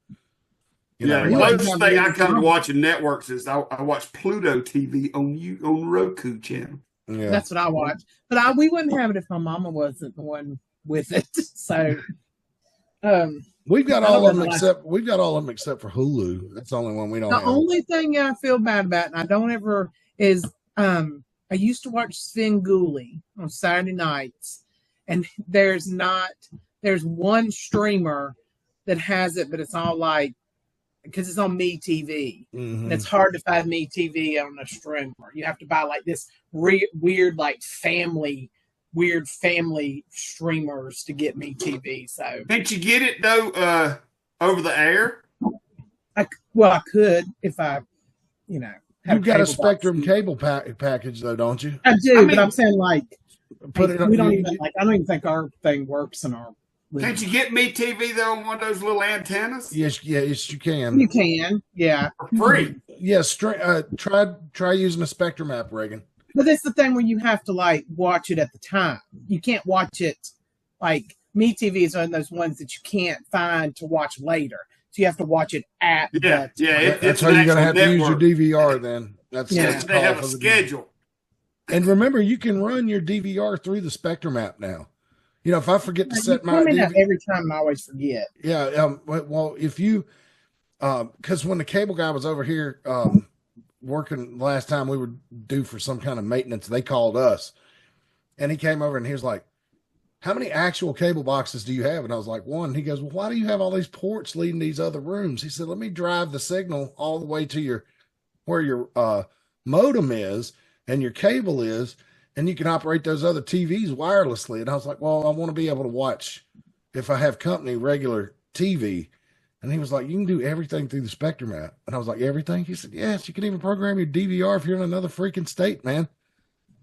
The closest thing I come to watching networks is I watch Pluto TV on Roku channel. Yeah, that's what I watch. But we wouldn't have it if my mama wasn't the one with it. So we've got all of them except for Hulu. That's the only one we don't have. The only thing I feel bad about, and I don't ever, is I used to watch Svengoolie on Saturday nights, and there's one streamer that has it, but it's all like, because it's on MeTV, and it's hard to find MeTV on a streamer. You have to buy like this weird like family streamers to get MeTV. So can't you get it though over the air? I could if I, You've got a Spectrum cable package though, don't you? I do, but I'm saying like we don't even like. I don't even think our thing works in our. Can't you get MeTV though on one of those little antennas? Yes, you can. You can, yeah, for free. Yes, try using a Spectrum app, Reagan. But that's the thing where you have to like watch it at the time. You can't watch it like MeTV is one of those ones that you can't find to watch later. So you have to watch it at that's how you're gonna have to use your DVR then. That's they have a schedule. And remember, you can run your DVR through the Spectrum app now. If I forget to set my DVR every time, I always forget. Yeah, well, if you because when the cable guy was over here working last time we were due for some kind of maintenance, they called us, and he came over and he was like, how many actual cable boxes do you have? And I was like, one. He goes, well, why do you have all these ports leading these other rooms? He said, let me drive the signal all the way to where your modem is and your cable is, and you can operate those other TVs wirelessly. And I was like, well, I want to be able to watch, if I have company, regular TV. And he was like, you can do everything through the Spectrum app. And I was like, everything? He said, yes, you can even program your DVR if you're in another freaking state, man.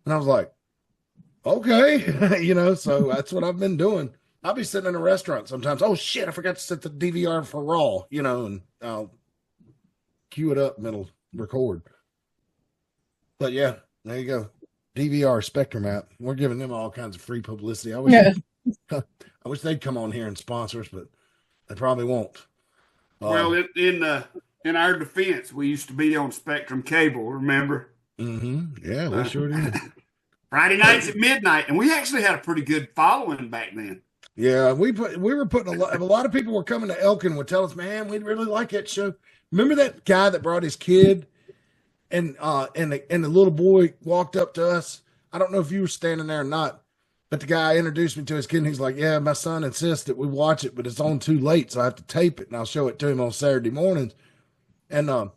And I was like, okay, so that's what I've been doing. I'll be sitting in a restaurant sometimes. Oh, shit, I forgot to set the DVR for Raw, and I'll cue it up and it'll record. But, yeah, there you go. DVR Spectrum app. We're giving them all kinds of free publicity. I wish they'd come on here and sponsor us, but they probably won't. Well, in our defense, we used to be on Spectrum Cable. Remember? Yeah, we sure did. Friday nights at midnight, and we actually had a pretty good following back then. Yeah, we were putting a lot of people were coming to Elkin would tell us, man, we'd really like that show. Remember that guy that brought his kid and the little boy walked up to us? I don't know if you were standing there or not, but the guy introduced me to his kid and he's like, yeah, my son insists that we watch it, but it's on too late, so I have to tape it and I'll show it to him on Saturday mornings. And I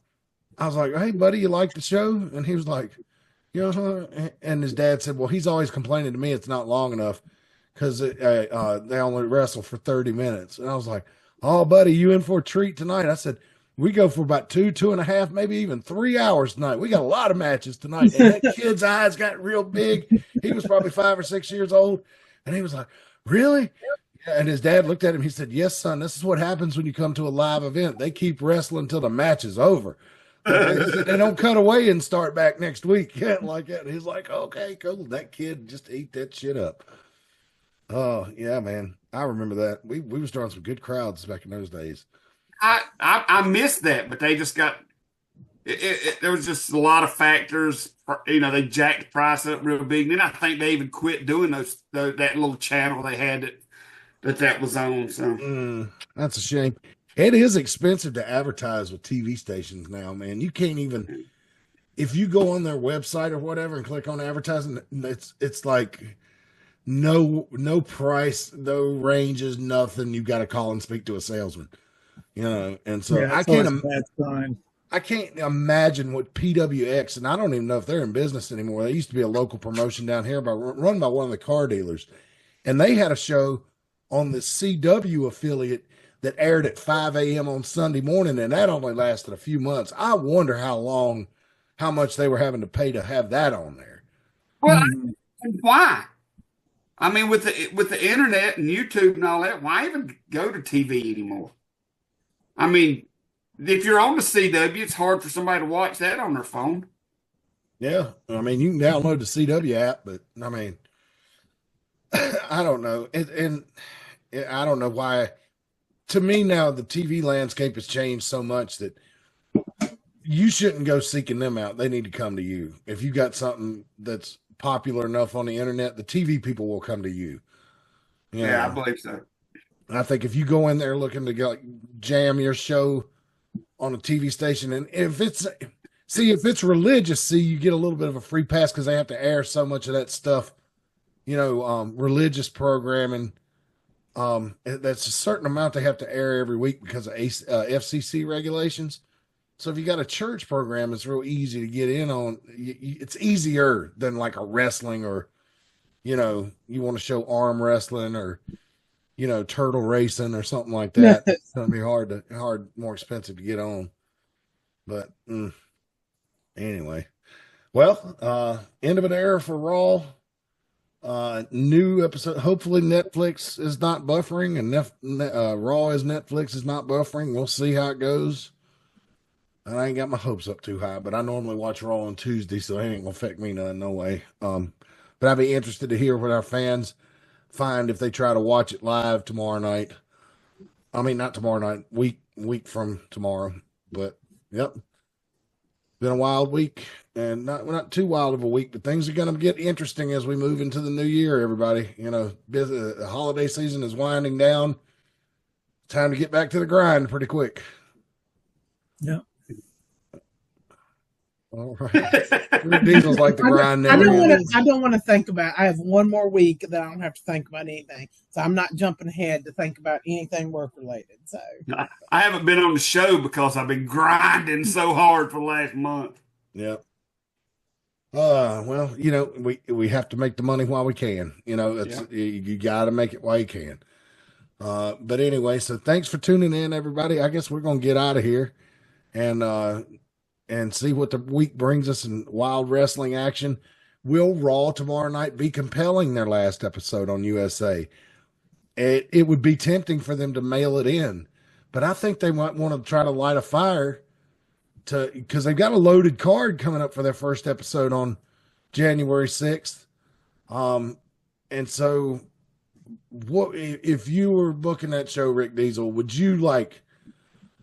was like, hey buddy, you like the show? And he was like, and his dad said, well, he's always complaining to me it's not long enough because they only wrestle for 30 minutes. And I was like, oh, buddy, you in for a treat tonight? I said, we go for about 2.5, maybe even 3 hours tonight. We got a lot of matches tonight. And that kid's eyes got real big. He was probably 5 or 6 years old. And he was like, really? And his dad looked at him. He said, yes, son, this is what happens when you come to a live event. They keep wrestling until the match is over. They don't cut away and start back next week. Yeah, like that. And he's like, okay, cool. That kid just ate that shit up. Oh yeah, man. I remember that. We was drawing some good crowds back in those days. I missed that, but they just got there was just a lot of factors. They jacked the price up real big. And then I think they even quit doing that little channel they had that was on. So that's a shame. It is expensive to advertise with TV stations now, man. You can't even, if you go on their website or whatever and click on advertising, it's like no price, no ranges, nothing. You got to call and speak to a salesman, And so yeah, I can't imagine what PWX, and I don't even know if they're in business anymore. They used to be a local promotion down here run by one of the car dealers, and they had a show on the CW affiliate that aired at 5 a.m. on Sunday morning, and that only lasted a few months. I wonder how much they were having to pay to have that on there. Well, why? I mean, with the internet and YouTube and all that, why even go to TV anymore? I mean, if you're on the CW, it's hard for somebody to watch that on their phone. Yeah, I mean, you can download the CW app, but I mean, I don't know, and I don't know why. To me now, the TV landscape has changed so much that you shouldn't go seeking them out. They need to come to you. If you got something that's popular enough on the internet, the TV people will come to you. Yeah, I believe so. I think if you go in there looking to jam your show on a TV station, and if it's religious, you get a little bit of a free pass because they have to air so much of that stuff, religious programming. That's a certain amount they have to air every week because of FCC regulations. So if you got a church program, it's real easy to get in on. It's easier than like a wrestling or, you want to show arm wrestling or, turtle racing or something like that. It's going to be more expensive to get on. But anyway, well, end of an era for Raw. New episode. Hopefully Netflix is not buffering and Raw as Netflix is not buffering. We'll see how it goes. I ain't got my hopes up too high, but I normally watch Raw on Tuesday, so it ain't gonna affect me none, no way. But I'd be interested to hear what our fans find if they try to watch it live tomorrow night. I mean, not tomorrow night, week from tomorrow. But yep, been a wild week, and not too wild of a week, but things are going to get interesting as we move into the new year. Everybody, the holiday season is winding down. Time to get back to the grind pretty quick. Yeah. All right. Diesel's like the grind. I don't want to think about. I have one more week that I don't have to think about anything, so I'm not jumping ahead to think about anything work related. So I haven't been on the show because I've been grinding so hard for the last month. Yep. Well, we have to make the money while we can. You got to make it while you can. But anyway, so thanks for tuning in, everybody. I guess we're gonna get out of here and see what the week brings us in wild wrestling action. Will Raw tomorrow night be compelling their last episode on USA? It would be tempting for them to mail it in, but I think they might want to try to light a fire because they've got a loaded card coming up for their first episode on January 6th. And so what if you were booking that show, Rick Diesel? Would you like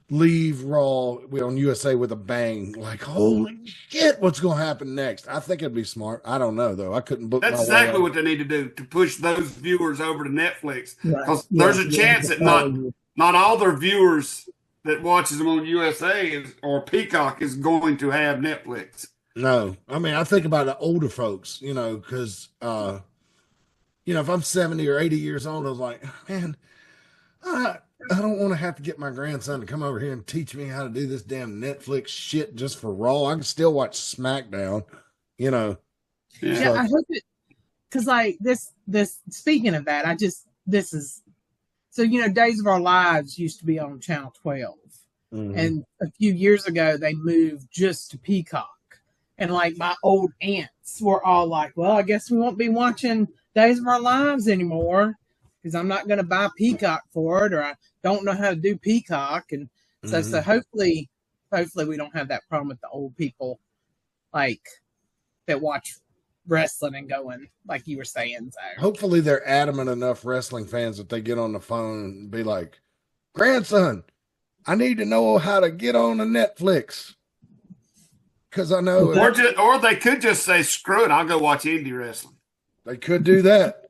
leave Raw on USA with a bang? Like, holy shit, what's going to happen next? I think it'd be smart. I don't know though. I couldn't book That's my way exactly out. what they need to do to push those viewers over to Netflix, Right. because Yeah, there's a chance that not all their viewers that watches them on USA or Peacock is going to have Netflix. No, I mean, I think about the older folks, because if I'm 70 or 80 years old, I was like, man, I don't want to have to get my grandson to come over here and teach me how to do this damn Netflix shit just for Raw. I can still watch SmackDown, Yeah, So- I hope it, because like this. Speaking of that, this is so Days of Our Lives used to be on Channel 12, Mhm. and a few years ago they moved just to Peacock, and like my old aunts were all like, "Well, I guess we won't be watching Days of Our Lives anymore because I'm not going to buy Peacock for it, or I don't know how to do Peacock," and so Mhm. hopefully we don't have that problem with the old people like that watch wrestling and going like you were saying. So Hopefully they're adamant enough wrestling fans that they get on the phone and be like, grandson, I need to know how to get on the Netflix. Because I know Or they could just say, screw it, I'll go watch indie wrestling. they could do that,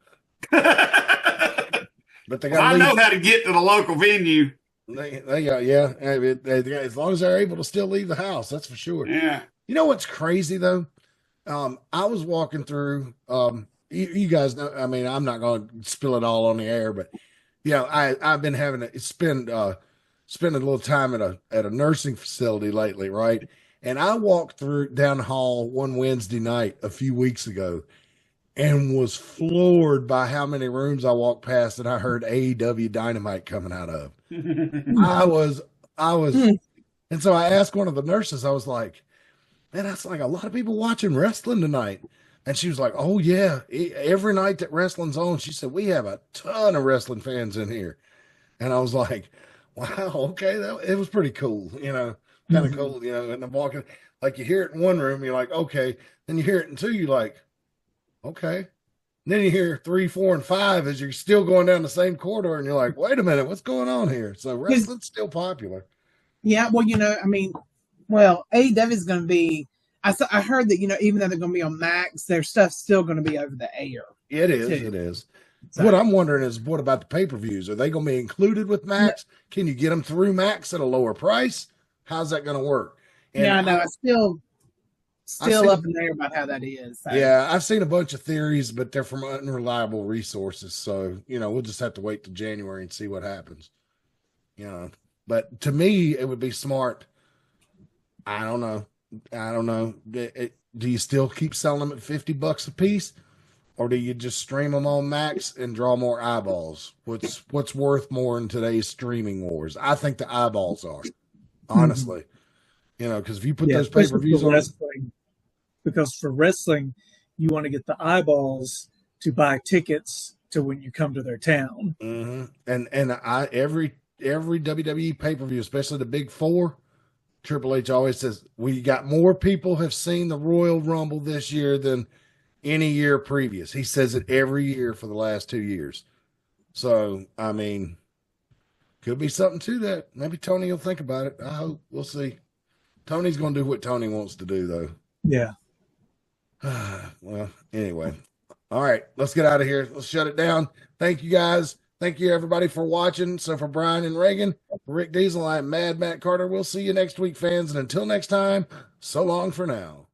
but they got I to know how to get to the local venue. They got, yeah. As long as they're able to still leave the house, that's for sure. Yeah. You know what's crazy though? I was walking through. You guys know. I mean, I'm not going to spill it all on the air, but I've been having to spend a little time at a nursing facility lately, right? And I walked through down the hall one Wednesday night a few weeks ago, and was floored by how many rooms I walked past and I heard AEW Dynamite coming out of. I was, and so I asked one of the nurses. I was like, man, that's like a lot of people watching wrestling tonight. And she was like, oh, yeah, every night that wrestling's on, she said, we have a ton of wrestling fans in here. And I was like, wow, okay, it was pretty cool, kind of cool, and I'm walking, like you hear it in one room, you're like, okay. Then you hear it in two, you're like, okay. And then you hear 3, 4, and 5 as you're still going down the same corridor, and you're like, wait a minute, what's going on here? So wrestling's still popular. Yeah, well, AEW is going to be. I heard that even though they're going to be on Max, their stuff's still going to be over the air. It is. too. It is. So, what I'm wondering is, what about the pay-per-views? Are they going to be included with Max? Can you get them through Max at a lower price? How's that going to work? And I know. It's still up in the air about how that is. So. Yeah, I've seen a bunch of theories, but they're from unreliable resources. So, we'll just have to wait till January and see what happens. But to me, it would be smart. I don't know. Do you still keep selling them at $50 a piece? Or do you just stream them on Max and draw more eyeballs? What's worth more in today's streaming wars? I think the eyeballs are, honestly. Because if you put those pay-per-views on wrestling, because for wrestling, you want to get the eyeballs to buy tickets to when you come to their town. Mm-hmm. And every WWE pay-per-view, especially the big four, Triple H always says, we got more people have seen the Royal Rumble this year than any year previous. He says it every year for the last 2 years. So, I mean, could be something to that. Maybe Tony will think about it. I hope. We'll see. Tony's going to do what Tony wants to do, though. Yeah. Well, anyway. All right, let's get out of here. Let's shut it down. Thank you, guys. Thank you, everybody, for watching. So for Brian and Reagan, for Rick Diesel, I'm Mad Matt Carter. We'll see you next week, fans. And until next time, so long for now.